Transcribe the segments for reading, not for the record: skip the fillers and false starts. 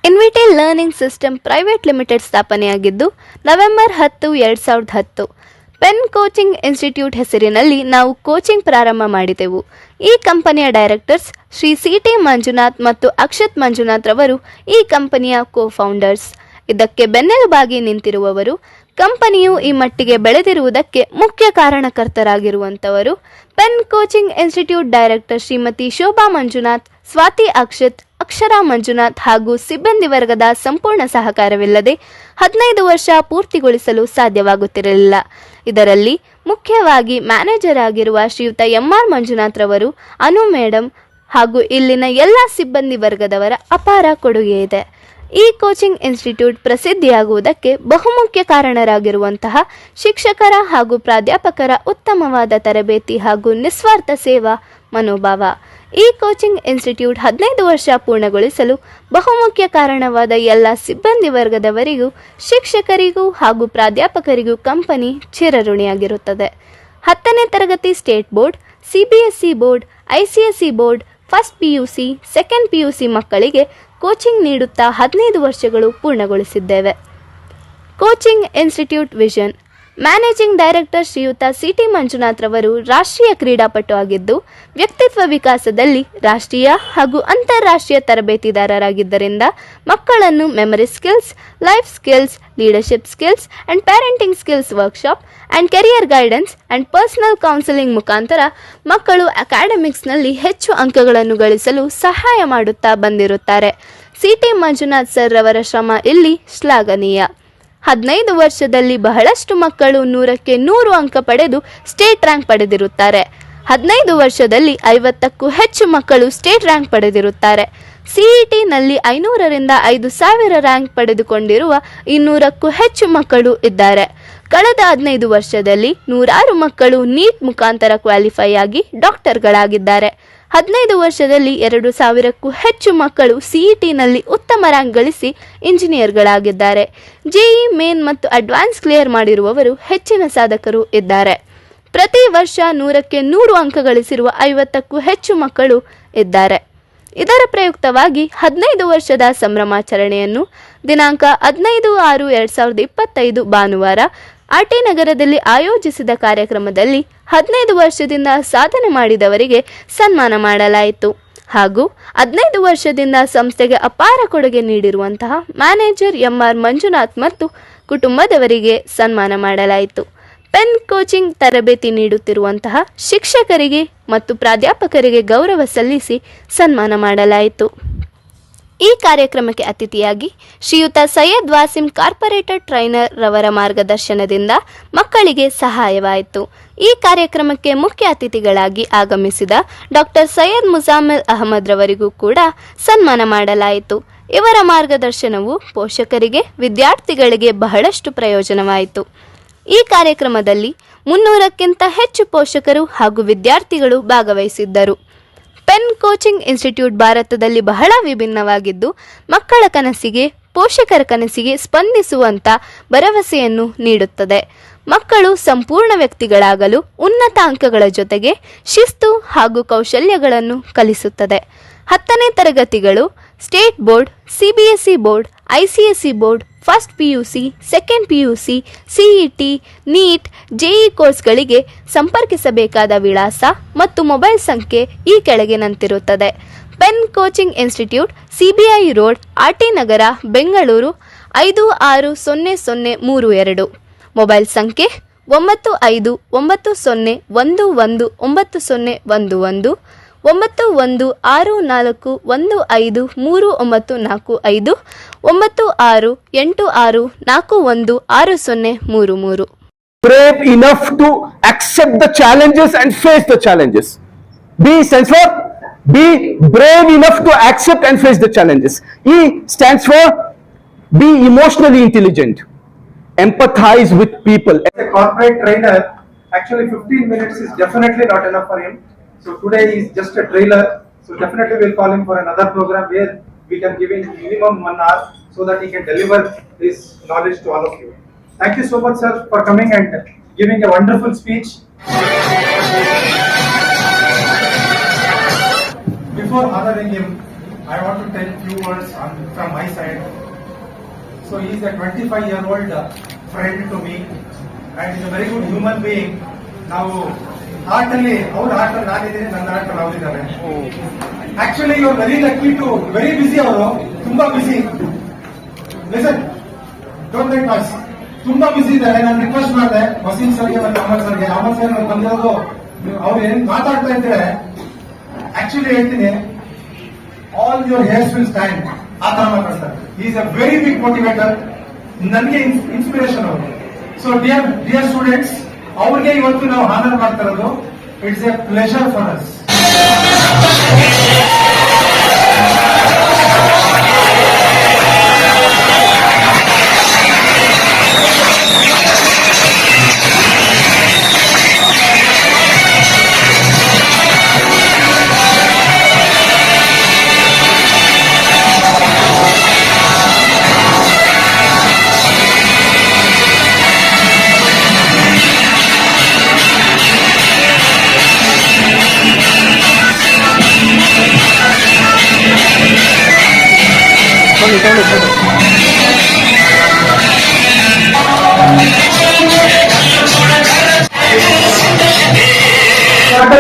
ಇನ್ವಿಟೇಲ್ learning system private limited ಸ್ಥಾಪನೆಯಾಗಿದ್ದು November 10, 2010. Pen coaching institute ಹೆಸರಿನಲ್ಲಿ ನಾವು ಕೋಚಿಂಗ್ ಪ್ರಾರಂಭ ಮಾಡಿದೆವು. ಈ ಕಂಪನಿಯ ಡೈರೆಕ್ಟರ್ಸ್ ಶ್ರೀ ಸಿ.ಟಿ. ಮಂಜುನಾಥ್ ಮತ್ತು ಅಕ್ಷತ್ ಮಂಜುನಾಥ್ ರವರು ಈ ಕಂಪನಿಯ ಕೋ-ಫೌಂಡರ್ಸ್. ಇದಕ್ಕೆ ಬೆನ್ನೆಲುಬಾಗಿ ನಿಂತಿರುವವರು, ಕಂಪನಿಯು ಈ ಮಟ್ಟಿಗೆ ಬೆಳೆದಿರುವುದಕ್ಕೆ ಮುಖ್ಯ ಕಾರಣಕರ್ತರಾಗಿರುವಂಥವರು pen coaching institute director Shrimati Shobha Manjunath, Swathi Akshath, Akshara Manjunath ಹಾಗೂ ಸಿಬ್ಬಂದಿ ವರ್ಗದ ಸಂಪೂರ್ಣ ಸಹಕಾರವಿಲ್ಲದೆ 15 ವರ್ಷ ಪೂರ್ತಿಗೊಳಿಸಲು ಸಾಧ್ಯವಾಗುತ್ತಿರಲಿಲ್ಲ. ಇದರಲ್ಲಿ ಮುಖ್ಯವಾಗಿ ಮ್ಯಾನೇಜರ್ ಆಗಿರುವ ಶ್ರೀಯುತ ಎಂ.ಆರ್. ಮಂಜುನಾಥ್ ರವರು, ಅನು ಮೇಡಮ್ ಹಾಗೂ ಇಲ್ಲಿನ ಎಲ್ಲ ಸಿಬ್ಬಂದಿ ವರ್ಗದವರ ಅಪಾರ ಕೊಡುಗೆ ಇದೆ. ಈ ಕೋಚಿಂಗ್ ಇನ್ಸ್ಟಿಟ್ಯೂಟ್ ಪ್ರಸಿದ್ಧಿಯಾಗುವುದಕ್ಕೆ ಬಹುಮುಖ್ಯ ಕಾರಣರಾಗಿರುವಂತಹ ಶಿಕ್ಷಕರ ಹಾಗೂ ಪ್ರಾಧ್ಯಾಪಕರ ಉತ್ತಮವಾದ ತರಬೇತಿ ಹಾಗೂ ನಿಸ್ವಾರ್ಥ ಸೇವಾ ಮನೋಭಾವ. ಈ ಕೋಚಿಂಗ್ ಇನ್ಸ್ಟಿಟ್ಯೂಟ್ 15 ವರ್ಷ ಪೂರ್ಣಗೊಳಿಸಲು ಬಹುಮುಖ್ಯ ಕಾರಣವಾದ ಎಲ್ಲ ಸಿಬ್ಬಂದಿ ವರ್ಗದವರಿಗೂ, ಶಿಕ್ಷಕರಿಗೂ ಹಾಗೂ ಪ್ರಾಧ್ಯಾಪಕರಿಗೂ ಕಂಪನಿ ಚಿರಋಣಿಯಾಗಿರುತ್ತದೆ. 10ನೇ ತರಗತಿ state board, CBSE board, ICSE board, first PUC, second PUC ಮಕ್ಕಳಿಗೆ ಕೋಚಿಂಗ್ ನೀಡುತ್ತಾ 15 ವರ್ಷಗಳು ಪೂರ್ಣಗೊಳಿಸಿದ್ದೇವೆ. Coaching institute vision. Managing director Shriyuta C T. Manjunath ರವರು ರಾಷ್ಟ್ರೀಯ ಕ್ರೀಡಾಪಟು ಆಗಿದ್ದು, ವ್ಯಕ್ತಿತ್ವ ವಿಕಾಸದಲ್ಲಿ ರಾಷ್ಟ್ರೀಯ ಹಾಗೂ ಅಂತಾರಾಷ್ಟ್ರೀಯ ತರಬೇತಿದಾರರಾಗಿದ್ದರಿಂದ ಮಕ್ಕಳನ್ನು memory skills, life skills, leadership skills and parenting skills workshop and career guidance and personal counselling ಮುಖಾಂತರ ಮಕ್ಕಳು ಅಕಾಡೆಮಿಕ್ಸ್ನಲ್ಲಿ ಹೆಚ್ಚು ಅಂಕಗಳನ್ನು ಗಳಿಸಲು ಸಹಾಯ ಮಾಡುತ್ತಾ ಬಂದಿರುತ್ತಾರೆ. ಸಿ.ಟಿ. ಮಂಜುನಾಥ್ ಸರ್ ರವರ ಶ್ರಮ ಇಲ್ಲಿ ಶ್ಲಾಘನೀಯ. 15 ವರ್ಷದಲ್ಲಿ ಬಹಳಷ್ಟು ಮಕ್ಕಳು 100ಕ್ಕೆ 100 ಅಂಕ ಪಡೆದು ಸ್ಟೇಟ್ ರ್ಯಾಂಕ್ ಪಡೆದಿರುತ್ತಾರೆ. 15 ವರ್ಷದಲ್ಲಿ 50ಕ್ಕೂ ಹೆಚ್ಚು ಮಕ್ಕಳು ಸ್ಟೇಟ್ ರ್ಯಾಂಕ್ ಪಡೆದಿರುತ್ತಾರೆ. CETನಲ್ಲಿ 500ರಿಂದ 5000 ರ್ಯಾಂಕ್ ಪಡೆದುಕೊಂಡಿರುವ 200ಕ್ಕೂ ಹೆಚ್ಚು ಮಕ್ಕಳು ಇದ್ದಾರೆ. ಕಳೆದ 15 ವರ್ಷದಲ್ಲಿ 106 ಮಕ್ಕಳು ನೀಟ್ ಮುಖಾಂತರ ಕ್ವಾಲಿಫೈ ಆಗಿ ಡಾಕ್ಟರ್ಗಳಾಗಿದ್ದಾರೆ. 15 ವರ್ಷದಲ್ಲಿ 2000ಕ್ಕೂ ಹೆಚ್ಚು ಮಕ್ಕಳು CETನಲ್ಲಿ ಉತ್ತಮ ರ್ಯಾಂಕ್ ಗಳಿಸಿ ಇಂಜಿನಿಯರ್ಗಳಾಗಿದ್ದಾರೆ. JEE ಮೇನ್ ಮತ್ತು ಅಡ್ವಾನ್ಸ್ ಕ್ಲಿಯರ್ ಮಾಡಿರುವವರು ಹೆಚ್ಚಿನ ಸಾಧಕರು ಇದ್ದಾರೆ. ಪ್ರತಿ ವರ್ಷ 100ಕ್ಕೆ 100 ಅಂಕ ಗಳಿಸಿರುವ 50ಕ್ಕೂ ಹೆಚ್ಚು ಮಕ್ಕಳು ಇದ್ದಾರೆ. ಇದರ ಪ್ರಯುಕ್ತವಾಗಿ 15 ವರ್ಷದ ಸಂಭ್ರಮಾಚರಣೆಯನ್ನು ದಿನಾಂಕ 15/6/2025 ಭಾನುವಾರ RT ನಗರದಲ್ಲಿ ಆಯೋಜಿಸಿದ ಕಾರ್ಯಕ್ರಮದಲ್ಲಿ 15 ವರ್ಷದಿಂದ ಸಾಧನೆ ಮಾಡಿದವರಿಗೆ ಸನ್ಮಾನ ಮಾಡಲಾಯಿತು ಹಾಗೂ 15 ವರ್ಷದಿಂದ ಸಂಸ್ಥೆಗೆ ಅಪಾರ ಕೊಡುಗೆ ನೀಡಿರುವಂತಹ ಮ್ಯಾನೇಜರ್ ಎಂ.ಆರ್. ಮಂಜುನಾಥ್ ಮತ್ತು ಕುಟುಂಬದವರಿಗೆ ಸನ್ಮಾನ ಮಾಡಲಾಯಿತು. ಪೆನ್ ಕೋಚಿಂಗ್ ತರಬೇತಿ ನೀಡುತ್ತಿರುವಂತಹ ಶಿಕ್ಷಕರಿಗೆ ಮತ್ತು ಪ್ರಾಧ್ಯಾಪಕರಿಗೆ ಗೌರವ ಸಲ್ಲಿಸಿ ಸನ್ಮಾನ ಮಾಡಲಾಯಿತು. ಈ ಕಾರ್ಯಕ್ರಮಕ್ಕೆ ಅತಿಥಿಯಾಗಿ ಶ್ರೀಯುತ ಸೈಯದ್ ವಾಸಿಂ ಕಾರ್ಪೊರೇಟರ್ ಟ್ರೈನರ್ ರವರ ಮಾರ್ಗದರ್ಶನದಿಂದ ಮಕ್ಕಳಿಗೆ ಸಹಾಯವಾಯಿತು. ಈ ಕಾರ್ಯಕ್ರಮಕ್ಕೆ ಮುಖ್ಯ ಅತಿಥಿಗಳಾಗಿ ಆಗಮಿಸಿದ ಡಾಕ್ಟರ್ ಸೈಯದ್ ಮುಜಾಮಿಲ್ ಅಹಮದ್ ರವರಿಗೂ ಕೂಡ ಸನ್ಮಾನ ಮಾಡಲಾಯಿತು. ಇವರ ಮಾರ್ಗದರ್ಶನವು ಪೋಷಕರಿಗೆ, ವಿದ್ಯಾರ್ಥಿಗಳಿಗೆ ಬಹಳಷ್ಟು ಪ್ರಯೋಜನವಾಯಿತು. ಈ ಕಾರ್ಯಕ್ರಮದಲ್ಲಿ 300ಕ್ಕಿಂತ ಹೆಚ್ಚು ಪೋಷಕರು ಹಾಗೂ ವಿದ್ಯಾರ್ಥಿಗಳು ಭಾಗವಹಿಸಿದ್ದರು. ಪೆನ್ ಕೋಚಿಂಗ್ ಇನ್ಸ್ಟಿಟ್ಯೂಟ್ ಭಾರತದಲ್ಲಿ ಬಹಳ ವಿಭಿನ್ನವಾಗಿದ್ದು, ಮಕ್ಕಳ ಕನಸಿಗೆ, ಪೋಷಕರ ಕನಸಿಗೆ ಸ್ಪಂದಿಸುವಂಥ ಭರವಸೆಯನ್ನು ನೀಡುತ್ತದೆ. ಮಕ್ಕಳು ಸಂಪೂರ್ಣ ವ್ಯಕ್ತಿಗಳಾಗಲು ಉನ್ನತ ಅಂಕಗಳ ಜೊತೆಗೆ ಶಿಸ್ತು ಹಾಗೂ ಕೌಶಲ್ಯಗಳನ್ನು ಕಲಿಸುತ್ತದೆ. 10ನೇ ತರಗತಿಗಳು state board, CBSE board, ICSE board, first PUC, second PUC, CET, NEET, JEE ಕೋರ್ಸ್ಗಳಿಗೆ ಸಂಪರ್ಕಿಸಬೇಕಾದ ವಿಳಾಸ ಮತ್ತು ಮೊಬೈಲ್ ಸಂಖ್ಯೆ ಈ ಕೆಳಗಿನಂತಿರುತ್ತದೆ. Pen coaching institute, CBI road, RT Nagar, Bengaluru 560032. Mobile ಸಂಖ್ಯೆ 9590119011 9164153945 9686416033. Brave enough to accept the challenges and face the challenges. B stands for be brave enough to accept and face the challenges. E stands for be emotionally intelligent. Empathize with people. As a corporate trainer, actually 15 minutes is definitely not enough for him. So today is just a trailer. So definitely we'll call him for another program where we can give him minimum 1 hour so that he can deliver his knowledge to all of you. Thank you so much, sir, for coming and giving a wonderful speech. Before honoring him, I want to tell few words from my side. So he is a 25-year-old friend to me and is a very good human being. ನಾವು ಆರ್ಟಲ್ಲಿ ಅವ್ರ ಆರ್ಟಲ್ಲಿ ನಾನಿದ್ದೀನಿ, ನನ್ನ ಆರ್ಟಲ್ಲಿ ಅವರಿದ್ದಾರೆ. Actually you are very lucky to very busy. ಅವರು ತುಂಬಾ busy. Listen, don't make noise. ತುಂಬಾ busy ಇದ್ದಾರೆ. ನಾನು ರಿಕ್ವೆಸ್ಟ್ ಮಾಡಿದೆ ವಸೀಂ ಸರ್ಗೆ ಮತ್ತು ಅಮರ್ ಸರ್ಗೆ. ಅಮರ್ ಸರ್ ಬಂದಿರೋದು ಅವ್ರು ಏನ್ ಮಾತಾಡ್ತಾ ಇದ್ರೆ ಆಕ್ಚುಲಿ ಹೇಳ್ತೀನಿ, all your hairs will stand. ಆ ತರ ಮಾತಾಡ್ತಾರೆ. Is a very big motivator. ನನಗೆ ಇನ್ಸ್ಪಿರೇಷನ್ ಅವರು. ಸೊ ಡಿಯರ್ ಸ್ಟೂಡೆಂಟ್ಸ್, ಅವ್ರಿಗೆ ಇವತ್ತು ನಾವು ಹಾನರ್ ಮಾಡ್ತಾ ಇರೋದು. It's a pleasure for us.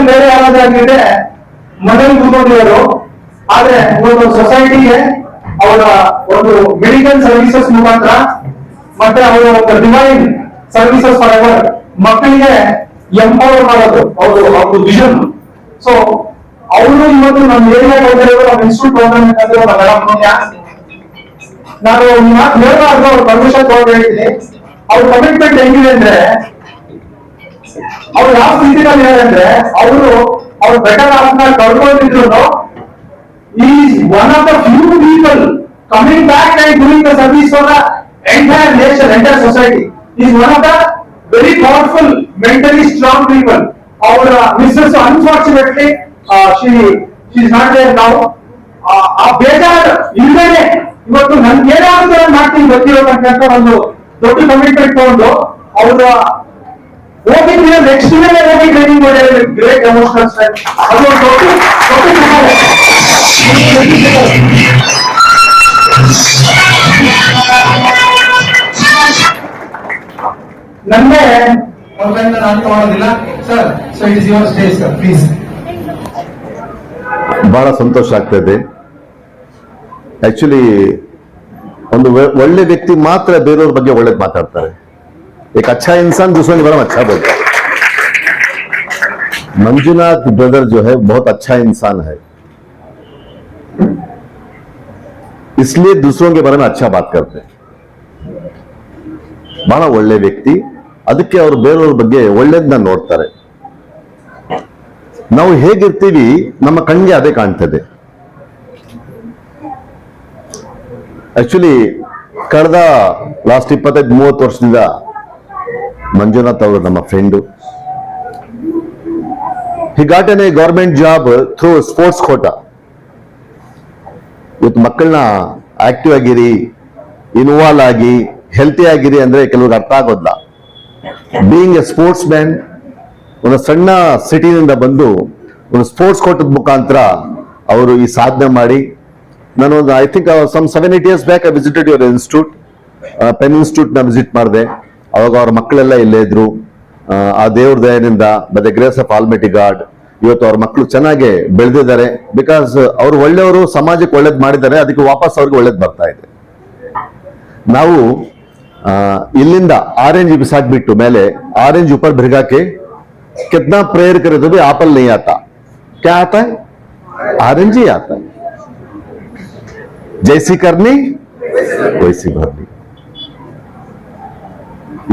ಬೇರೆ ಯಾರಾದ್ರೆ ಮನೇಲಿ ಕೂತ್ಕೊಂಡಿರೋರು, ಆದ್ರೆ ಒಂದು ಸೊಸೈಟಿಗೆ ಅವರ ಒಂದು ಮೆಡಿಕಲ್ ಸರ್ವಿಸಸ್ ಮುಖಾಂತರ ಮತ್ತೆ ಅವರ ಒಂದು ಡಿವೈನ್ ಸರ್ವಿಸಸ್ ಫಾರ್ ಮಕ್ಕಳಿಗೆ ಎಂಪವರ್ ಮಾಡೋದು ಅವ್ರದ್ದು ವಿಷನ್. ಸೊ ಅವರು ಇವತ್ತು ನಮ್ಮ ಏರಿಯಾ ಬಂದಿರೋದು, ನಮ್ಮ ಇನ್ಸ್ಟಿಟ್ಯೂಟ್ ನಾನು ಈ ಮಾತು ಹೇಳಬಾರ್ದು, ಅವ್ರ ಪರ್ಮಿಷನ್ ತಗೊಂಡು ಹೇಳ್ತೀನಿ. ಅವ್ರ ಕಮಿಟ್ಮೆಂಟ್ ಹೆಂಗಿದೆ ಅಂದ್ರೆ, ಅವ್ರು ಯಾವ ಸ್ಥಿತಿನಲ್ಲಿ ಇದ್ದಾರೆ ಅಂದ್ರೆ, ಅವ್ರು ಬೆಟರ್ ಆಫ್ನ ಕಳ್ಕೊಂಡಿದ್ರು is one of the few people coming back and doing the service for the entire nation, entire society. Is one of the very powerful, mentally strong people. ಅವರ missus unfortunately she is not there now. ಆ ಬೇಜಾರು ಇಲ್ಲದೆ ಇವತ್ತು ನನ್ಗೆ ಏನಾಗುತ್ತೆ ಮಾಡ್ತೀನಿ ಗೊತ್ತಿರೋದಂತ ಒಂದು ದೊಡ್ಡ ಕಮಿಟ್ಮೆಂಟ್ ತಗೊಂಡು ಅವರ ಹೋಗಿದ್ರೆ ನೆಕ್ಸ್ಟ್ ಇಯರ್ ಹೋಗಿ ಟ್ರೈನಿಂಗ್ ಮಾಡಿದ್ರೆ ಗ್ರೇಟ್ ಎಮೋಷನಲ್ ಸ್ಟ್ರೆಂತ್. ಅದು ಒಂದು ನನ್ನೇ ಅವ್ರಿಂದ ನಾನು ತಗೊಳ್ಳೋದಿಲ್ಲ sir. So it is your stage sir, please. ಬಹಳ ಸಂತೋಷ ಆಗ್ತಾ ಇದೆ. ಆಕ್ಚುಲಿ ಒಂದು ಒಳ್ಳೆ ವ್ಯಕ್ತಿ ಮಾತ್ರ ಬೇರೆಯವ್ರ ಬಗ್ಗೆ ಒಳ್ಳೇದು ಮಾತಾಡ್ತಾರೆ. एक अच्छा इंसान दूसरों के बारे में अच्छा बोलता है. मंजुनाथ ब्रदर जो है बहुत अच्छा इंसान है, इसलिए दूसरों के बारे में अच्छा बात करते हैं. ಬಹಳ ಒಳ್ಳೆ ವ್ಯಕ್ತಿ, ಅದಕ್ಕೆ ಅವರು ಬೇರೆಯವ್ರ ಬಗ್ಗೆ ಒಳ್ಳೇದನ್ನ ನೋಡ್ತಾರೆ. ನಾವು ಹೇಗಿರ್ತೀವಿ ನಮ್ಮ ಕಣ್ಣಿಗೆ ಅದೇ ಕಾಣ್ತದೆ. ಆಕ್ಚುಲಿ ಕಳೆದ ಲಾಸ್ಟ್ 25-30 ವರ್ಷದಿಂದ ಮಂಜುನಾಥ್ ಅವರು ನಮ್ಮ friend. He got N A government job through sports Kota. ಇವತ್ತು ಮಕ್ಕಳನ್ನ ಆಕ್ಟಿವ್ ಆಗಿರಿ, ಇನ್ವಾಲ್ವ್ ಆಗಿ, ಹೆಲ್ತಿ ಆಗಿರಿ ಅಂದ್ರೆ ಕೆಲವ್ರಿಗೆ ಅರ್ಥ ಆಗೋದಿಲ್ಲ. ಬೀಯಿಂಗ್ ಎ ಸ್ಪೋರ್ಟ್ಸ್ ಮ್ಯಾನ್, ಒಂದು ಸಣ್ಣ ಸಿಟಿನಿಂದ ಬಂದು ಒಂದು ಸ್ಪೋರ್ಟ್ಸ್ ಕೋಟದ ಮುಖಾಂತರ ಅವರು ಈ ಸಾಧನೆ ಮಾಡಿ, ನಾನೊಂದು I think some 7-8 years back I visited your institute, pen institute ನ ವಿಸಿಟ್ ಮಾಡಿದೆ. ಅವಾಗ ಅವ್ರ ಮಕ್ಕಳೆಲ್ಲ ಇಲ್ಲೇ ಇದ್ರು. ಆ ದೇವ್ರ ದಯನಿಂದ by the grace of almighty God ಇವತ್ತು ಅವ್ರ ಮಕ್ಕಳು ಚೆನ್ನಾಗಿ ಬೆಳೆದಿದ್ದಾರೆ. ಬಿಕಾಸ್ ಅವ್ರು ಒಳ್ಳೆಯವರು, ಸಮಾಜಕ್ಕೆ ಒಳ್ಳೇದ್ ಮಾಡಿದ್ದಾರೆ, ಅದಕ್ಕೆ ವಾಪಸ್ ಅವ್ರಿಗೆ ಒಳ್ಳೇದ್ ಬರ್ತಾ ಇದೆ. ನಾವು ಇಲ್ಲಿಂದ ಆರೆಂಜ್ ಬಿಸಾಕ್ಬಿಟ್ಟು ಮೇಲೆ ಆರೆಂಜ್ ऊपर भिगा के कितना प्रेयर करे तो भी एप्पल नहीं आता. क्या आता है? ऑरेंज ही आता है. जैसी करनी वैसी भरनी.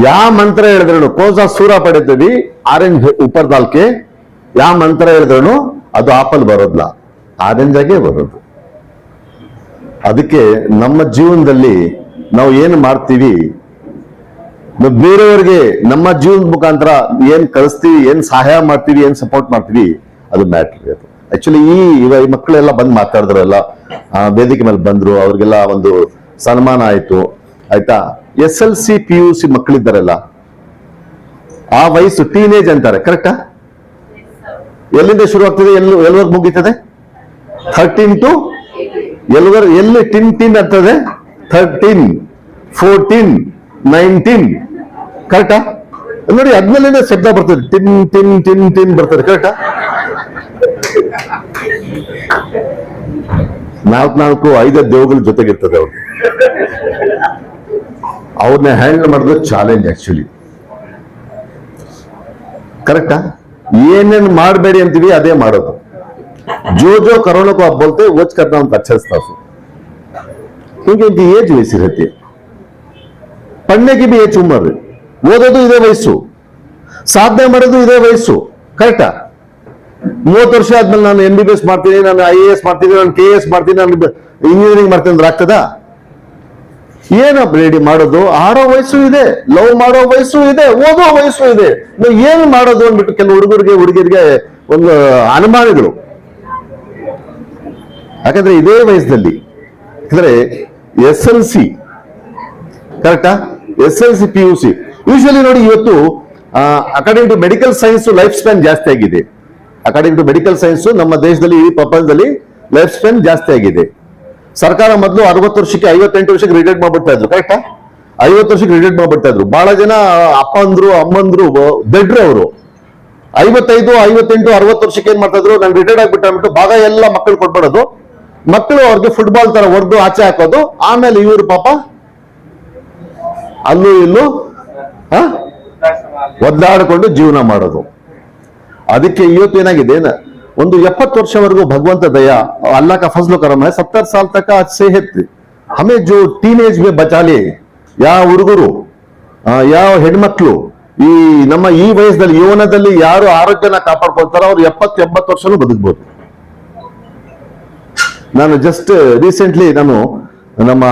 ಯಾವ ಮಂತ್ರ ಹೇಳಿದ್ರು ಕೋಸ ಸೂರ ಪಡಿತೀವಿ, ಆರೆಂಜ್ ಉಪ್ಪರ್ ದಾಲ್ಕೆ ಯಾವ ಮಂತ್ರ ಹೇಳಿದ್ರು ಅದು ಆಪಲ್ ಬರೋದಿಲ್ಲ, ಆರೆಂಜ್ ಆಗೇ ಬರೋದು. ಅದಕ್ಕೆ ನಮ್ಮ ಜೀವನದಲ್ಲಿ ನಾವು ಏನು ಮಾಡ್ತೀವಿ, ಬೇರೆಯವರಿಗೆ ನಮ್ಮ ಜೀವನದ ಮುಖಾಂತರ ಏನ್ ಕಳಿಸ್ತೀವಿ, ಏನ್ ಸಹಾಯ ಮಾಡ್ತೀವಿ, ಏನ್ ಸಪೋರ್ಟ್ ಮಾಡ್ತೀವಿ, ಅದು ಮ್ಯಾಟ್ರ್. ಆಕ್ಚುಲಿ ಈ ಮಕ್ಕಳೆಲ್ಲ ಬಂದು ಮಾತಾಡಿದ್ರಲ್ಲ, ವೇದಿಕೆ ಮೇಲೆ ಬಂದ್ರು, ಅವ್ರಿಗೆಲ್ಲ ಒಂದು ಸನ್ಮಾನ ಆಯ್ತು. ಆಯ್ತಾ, SLC PUC ಮಕ್ಕಳಿದ್ದಾರಲ್ಲ, ಆ ವಯಸ್ಸು ಟೀನೇಜ್ ಅಂತಾರೆ, ಕರೆಕ್ಟಾ? ಎಲ್ಲಿಂದ ಶುರು ಆಗ್ತದೆ, ಎಲ್ಲಿವರೆಗೆ ಮುಗೀತದೆ? 13 to ಎಲ್ಲಿ ಟಿನ್ ಟಿನ್ ಅಂತದೆ? 13, 14, 19 ಕರೆಕ್ಟಾ? ನೋಡಿ ಅದ್ಮೇಲೆ ಶಬ್ದ ಬರ್ತದೆ, ಟಿನ್ ಟಿನ್ ಟಿನ್ ಟಿನ್ ಬರ್ತದೆ, ಕರೆಕ್ಟಾ? 4-5 ದೇವಗಳ ಜೊತೆಗಿರ್ತದೆ ಅವ್ರು. ಅವ್ರನ್ನ ಹ್ಯಾಂಡಲ್ ಮಾಡೋದು ಚಾಲೆಂಜ್ ಆಕ್ಚುಲಿ, ಕರೆಕ್ಟಾ? ಏನೇನು ಮಾಡಬೇಡಿ ಅಂತೀವಿ ಅದೇ ಮಾಡೋದು. जो करोना को आप बोलते हैं वो करना उनका अच्छा स्टाफ है, क्योंकि उनकी एज वैसी रहती है, पढ़ने की भी एज उम्र है, ಓದೋದು ಇದೇ ವಯಸ್ಸು, ಸಾಧನೆ ಮಾಡೋದು ಇದೇ ವಯಸ್ಸು, ಕರೆಕ್ಟಾ? 30 ವರ್ಷ ಆದ್ಮೇಲೆ ನಾನು MBBS ಮಾಡ್ತೀನಿ, ನಾನು IAS ಮಾಡ್ತೀನಿ, ನಾನು KS ಮಾಡ್ತೀನಿ, ನಾನು ಇಂಜಿನಿಯರಿಂಗ್ ಮಾಡ್ತೀನಿ ಅಂದ್ರೆ ಆಗ್ತದಾ? ಏನಪ್ಪ ರೆಡಿ ಮಾಡೋದು? ಆಡೋ ವಯಸ್ಸು ಇದೆ, ಲವ್ ಮಾಡೋ ವಯಸ್ಸು ಇದೆ, ಓದೋ ವಯಸ್ಸು ಇದೆ. ನೀವು ಏನು ಮಾಡೋದು ಅಂದ್ಬಿಟ್ಟು ಕೆಲವು ಹುಡುಗರಿಗೆ ಒಂದು ಅನುಮಾನಗಳು. ಯಾಕಂದ್ರೆ ಇದೇ ವಯಸ್ಸಲ್ಲಿ ಅಂದ್ರೆ SLC ಕರೆಕ್ಟಾ? SLC PUC ಯೂಶಲಿ ನೋಡಿ, ಇವತ್ತು according to medical science life span ಜಾಸ್ತಿ ಆಗಿದೆ. ಅಕಾರ್ಡಿಂಗ್ ಟು ಮೆಡಿಕಲ್ ಸೈನ್ಸ್ ನಮ್ಮ ದೇಶದಲ್ಲಿ, ಈ ಪ್ರಪಂಚದಲ್ಲಿ ಲೈಫ್ ಸ್ಪ್ಯಾನ್ ಜಾಸ್ತಿ ಆಗಿದೆ. ಸರ್ಕಾರ ಮೊದಲು 60 ವರ್ಷಕ್ಕೆ 58 ವರ್ಷಕ್ಕೆ ರಿಟೈರ್ಡ್ ಮಾಡ್ಬಿಡ್ತಾ ಇದ್ರು, ಕರೆಕ್ಟಾ? 50 ವರ್ಷಕ್ಕೆ ರಿಟೈರ್ಡ್ ಮಾಡ್ಬಿಡ್ತಾ ಇದ್ರು. ಬಹಳ ಜನ ಅಪ್ಪಂದ್ರು ಅಮ್ಮಂದ್ರು ಬೆಡ್ರು ಅವರು 55, 58, 60 ವರ್ಷಕ್ಕೆ ಏನ್ ಮಾಡ್ತಾ ಇದ್ರು? ನಾನು ರಿಟೈರ್ಡ್ ಆಗ್ಬಿಟ್ಟು ಅಂದ್ಬಿಟ್ಟು ಭಾಗ ಎಲ್ಲ ಮಕ್ಕಳು ಕೊಟ್ಬಿಡೋದು, ಮಕ್ಕಳು ಅವ್ರಿಗೆ ಫುಟ್ಬಾಲ್ ತರ ಹೊಡೆದು ಆಚೆ ಹಾಕೋದು, ಆಮೇಲೆ ಇವರು ಪಾಪ ಅಲ್ಲೂ ಇಲ್ಲೂ ಒದ್ದಾಡಿಕೊಂಡು ಜೀವನ ಮಾಡೋದು. ಅದಕ್ಕೆ ಇವತ್ತು ಏನಾಗಿದೆ, ಒಂದು 70 ವರ್ಷವರೆಗೂ ಭಗವಂತ दया अल्लाह का फजल करम है, 70 साल तक का सेहत हमें जो टीनेज में बचा ले, ಯಾವ ಹುಡುಗರು ಯಾವ ಹೆಣ್ಮಕ್ಳು ಈ ನಮ್ಮ ಈ ವಯಸ್ಸಲ್ಲಿ ಯೌವನದಲ್ಲಿ ಯಾರು ಆರೋಗ್ಯನ ಕಾಪಾಡ್ಕೊಳ್ತಾರೋ ಅವ್ರು 70-80 ವರ್ಷನೂ ಬದುಕಬಹುದು. ನಾನು ಜಸ್ಟ್ ರೀಸೆಂಟ್ಲಿ ನಾನು ನಮ್ಮ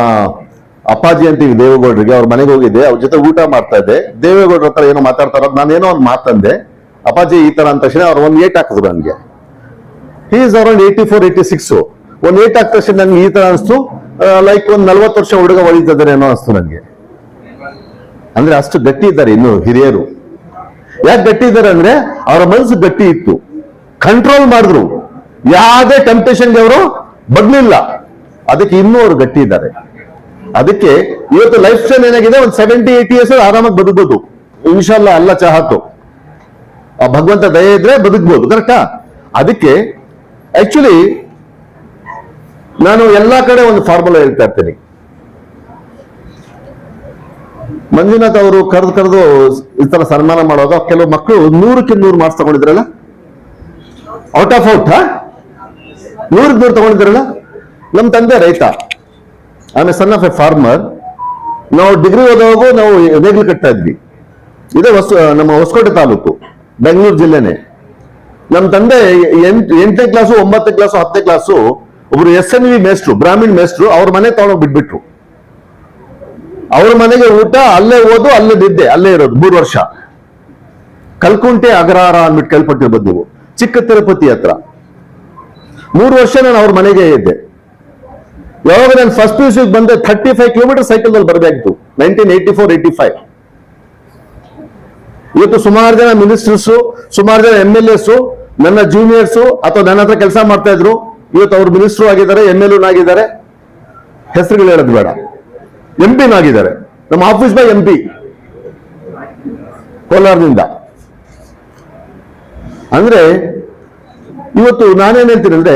ಅಪ್ಪಾಜಿ ಅಂತೀವಿ ದೇವೇಗೌಡರಿಗೆ, ಅವ್ರ ಮನೆಗೆ ಹೋಗಿದ್ದೆ, ಅವ್ರ ಜೊತೆ ಊಟ ಮಾಡ್ತಾ ಇದ್ದೆ. ದೇವೇಗೌಡರ ಹತ್ರ ಏನೋ ಮಾತಾಡ್ತಾರ, ನಾನೇನೋ ಒಂದು ಮಾತಂದೆ, ಅಪ್ಪಾಜಿ ಈ ತರ ಅಂತ ತಕ್ಷಣ ಅವ್ರು ಒಂದು ಏಟ್ ಹಾಕಿದ್ರು ನನಗೆ. He is around 84-86. ಒಂದು ಏಟ್ ಹಾಕಿದ ತಕ್ಷಣ ನನ್ಗೆ ಈ ತರ ಅನಿಸ್ತು, ಲೈಕ್ ಒಂದು 40 ವರ್ಷ ಹುಡುಗ ಹೊಡಿತಿದ್ದಾರೆ ಏನೋ ಅನಿಸ್ತು ನನಗೆ. ಅಂದ್ರೆ ಅಷ್ಟು ಗಟ್ಟಿ ಇದ್ದಾರೆ ಇನ್ನು ಹಿರಿಯರು. ಯಾಕೆ ಗಟ್ಟಿ ಇದ್ದಾರೆ ಅಂದ್ರೆ ಅವರ ಮನಸ್ಸು ಗಟ್ಟಿ ಇತ್ತು, ಕಂಟ್ರೋಲ್ ಮಾಡಿದ್ರು, ಯಾವುದೇ ಟೆಂಪ್ಟೇಷನ್ಗೆ ಅವರು ಬಗ್ಲಿಲ್ಲ. ಅದಕ್ಕೆ ಇನ್ನೂ ಅವರು ಗಟ್ಟಿ ಇದ್ದಾರೆ. ಅದಕ್ಕೆ ಇವತ್ತು ಲೈಫ್ ಸ್ಟೈಲ್ ಏನಾಗಿದೆ, ಒಂದು 70-80 ಇಯರ್ಸ್ ಆರಾಮಾಗಿ ಬದುಕಬಹುದು ಇನ್ಶಾಲ್ಲ. ಅಲ್ಲ ಚಾಹತ್ತು, ಆ ಭಗವಂತ ದಯೆ ಇದ್ರೆ ಬದುಕಬಹುದು, ಕರೆಕ್ಟಾ? ಅದಕ್ಕೆ ಆಕ್ಚುಲಿ ನಾನು ಎಲ್ಲಾ ಕಡೆ ಒಂದು ಫಾರ್ಮುಲಾ ಹೇಳ್ತಾ ಇರ್ತೀನಿ. ಮಂಜುನಾಥ್ ಅವರು ಕರೆದು ಈ ತರ ಸನ್ಮಾನ ಮಾಡುವಾಗ ಕೆಲವು ಮಕ್ಕಳು 100ಕ್ಕೆ 100 ಮಾರ್ಕ್ಸ್ ತಗೊಂಡಿದ್ರಲ್ಲ, ಔಟ್ ಆಫ್ ಔಟ್ 100ಕ್ಕೆ 100 ತಗೊಂಡಿದ್ರಲ್ಲ. ನಮ್ಮ ತಂದೆ ರೈತ, ಆಮೇಲೆ ಸನ್ ಆಫ್ ಎ ಫಾರ್ಮರ್. ನಾವು ಡಿಗ್ರಿ ಓದುವಾಗ ನಾವು ನೇಗಿಲು ಕಟ್ತಾ ಇದ್ವಿ. ಇದೇ ನಮ್ಮ ಹೊಸಕೋಟೆ ತಾಲೂಕು, ಬೆಂಗಳೂರು ಜಿಲ್ಲೆನೆ. ನಮ್ಮ ತಂದೆ 8ನೇ ಕ್ಲಾಸು 9ನೇ ಕ್ಲಾಸು 10ನೇ ಕ್ಲಾಸು ಒಬ್ರು SNV ಮೇಸ್ಟ್ರು, ಬ್ರಾಹ್ಮಣ್ ಮೇಸ್ಟ್ರು, ಅವ್ರ ಮನೆ ತಗೊಂಡೋಗಿ ಬಿಟ್ಬಿಟ್ರು. ಅವ್ರ ಮನೆಗೆ ಊಟ, ಅಲ್ಲೇ ಓದು, ಅಲ್ಲೇ ನಿದ್ದೆ, ಅಲ್ಲೇ ಇರೋದು 3 ವರ್ಷ. ಕಲ್ಕುಂಟೆ ಅಗ್ರಹಾರ ಅಂದ್ಬಿಟ್ಟು ಕೇಳ್ಪಟ್ಟಿರ್ಬೋದು ನೀವು, ಚಿಕ್ಕ ತಿರುಪತಿ ಹತ್ರ. 3 ವರ್ಷ ನಾನು ಅವ್ರ ಮನೆಗೆ ಇದ್ದೆ. ಯಾವಾಗ ನಾನು ಫಸ್ಟ್ PUC ಬಂದೆ 35 ಕಿಲೋಮೀಟರ್ ಸೈಕಲ್ದಲ್ಲಿ ಬರಬೇಕಿತ್ತು, 1984-85. ಇವತ್ತು ಸುಮಾರು ಜನ ಮಿನಿಸ್ಟರ್ಸು, ಸುಮಾರು ಜನ MLAs ನನ್ನ ಜೂನಿಯರ್ಸು ಅಥವಾ ನನ್ನ ಹತ್ರ ಕೆಲಸ ಮಾಡ್ತಾ ಇದ್ರು. ಇವತ್ತು ಅವ್ರು ಮಿನಿಸ್ಟ್ರು ಆಗಿದ್ದಾರೆ, MLA ಆಗಿದ್ದಾರೆ, ಹೆಸರುಗಳು ಹೇಳೋದು ಬೇಡ, MP ಆಗಿದ್ದಾರೆ. ನಮ್ಮ ಆಫೀಸ್ ಬೈ MP ಕೋಲಾರದಿಂದ. ಅಂದ್ರೆ ಇವತ್ತು ನಾನೇನ್ ಹೇಳ್ತೀನಿ ಅಂದ್ರೆ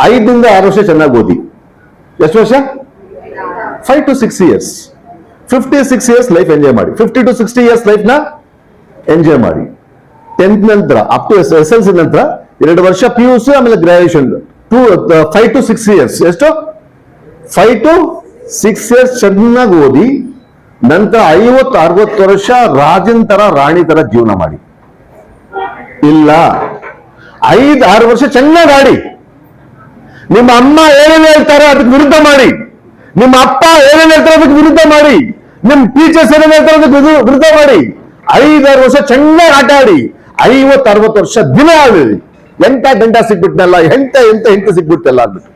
5ರಿಂದ 6 ವರ್ಷ ಚೆನ್ನಾಗಿ ಓದಿ. ಎಷ್ಟು ವರ್ಷ? 5 to 6 years. 56 years life enjoy ಮಾಡಿ. 50 to 60 years ಲೈಫ್ ನ ಎಂಜಾಯ್ ಮಾಡಿ. 10th ನಂತರ ಅಪ್ ಟು SLC ನಂತರ 2 ವರ್ಷ PUC, ಆಮೇಲೆ ಗ್ರಾಜುಯೇಷನ್. 5 to 6 years. ಎಷ್ಟು? 5 to 6 years ಚೆನ್ನಾಗಿ ಓದಿ, ನಂತರ 50-60 ವರ್ಷ ರಾಜನ್ ತರ ರಾಣಿ ತರ ಜೀವನ ಮಾಡಿ. ಇಲ್ಲ 5-6 ವರ್ಷ ಚೆನ್ನಾಗಿ ಆಡಿ, ನಿಮ್ಮ ಅಮ್ಮ ಏನೇನು ಹೇಳ್ತಾರೆ ಅದಕ್ಕೆ ವಿರುದ್ಧ ಮಾಡಿ, ನಿಮ್ಮ ಅಪ್ಪ ಏನೇನು ಹೇಳ್ತಾರೆ ಅದಕ್ಕೆ ವಿರುದ್ಧ ಮಾಡಿ, ನಿಮ್ ಟೀಚರ್ಸ್ ಏನೇನು ಹೇಳ್ತಾರೆ ಅದಕ್ಕೆ ವಿರುದ್ಧ ಮಾಡಿ. 5-6 ವರ್ಷ ಚೆನ್ನಾಗಿ ಆಟ ಆಡಿ, 50-60 ವರ್ಷ ದಿನ ಆಡಿ. ಎಂತ ಗಂಟ ಸಿಕ್ಬಿಟ್ನಲ್ಲ, ಎಂತ ಸಿಕ್ಬಿಟ್ಟಲ್ಲ ಅಂದ್ಬಿಟ್ಟು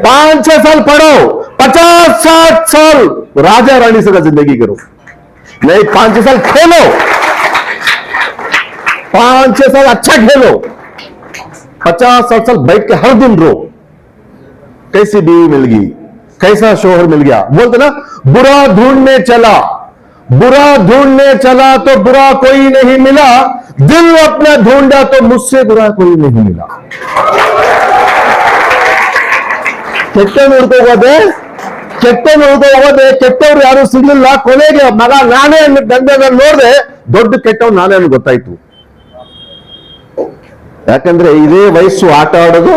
5-6 साल पढ़ो, 50-60 साल राजा रानी से जिंदगी करो. नहीं 5-6 साल खेलो, 5-6 साल अच्छा खेलो, 50-60 साल बैठ के हर दिन रो, कैसी बीवी मिल गई, कैसा शोहर मिल गया, बोलते ना बुरा ढूंढने चला, बुरा ढूंढने चला तो बुरा कोई नहीं मिला, दिल अपना ढूंढा तो मुझसे बुरा कोई नहीं मिला. ಕೆಟ್ಟವ್ರು ಹುಡ್ಕೋಗೋದೆ, ಕೆಟ್ಟವ್ರು ಯಾರು ಸಿಗ್ಲಿಲ್ಲ, ಕೊನೆಗೆ ಮಗ ನಾನೇ ದಂಡದಲ್ಲಿ ನೋಡ್ದೆ, ದೊಡ್ಡ ಕೆಟ್ಟವ್ ನಾನೇ ಅಂತ ಗೊತ್ತಾಯ್ತು. ಯಾಕಂದ್ರೆ ಇದೇ ವಯಸ್ಸು ಆಟ ಆಡೋದು,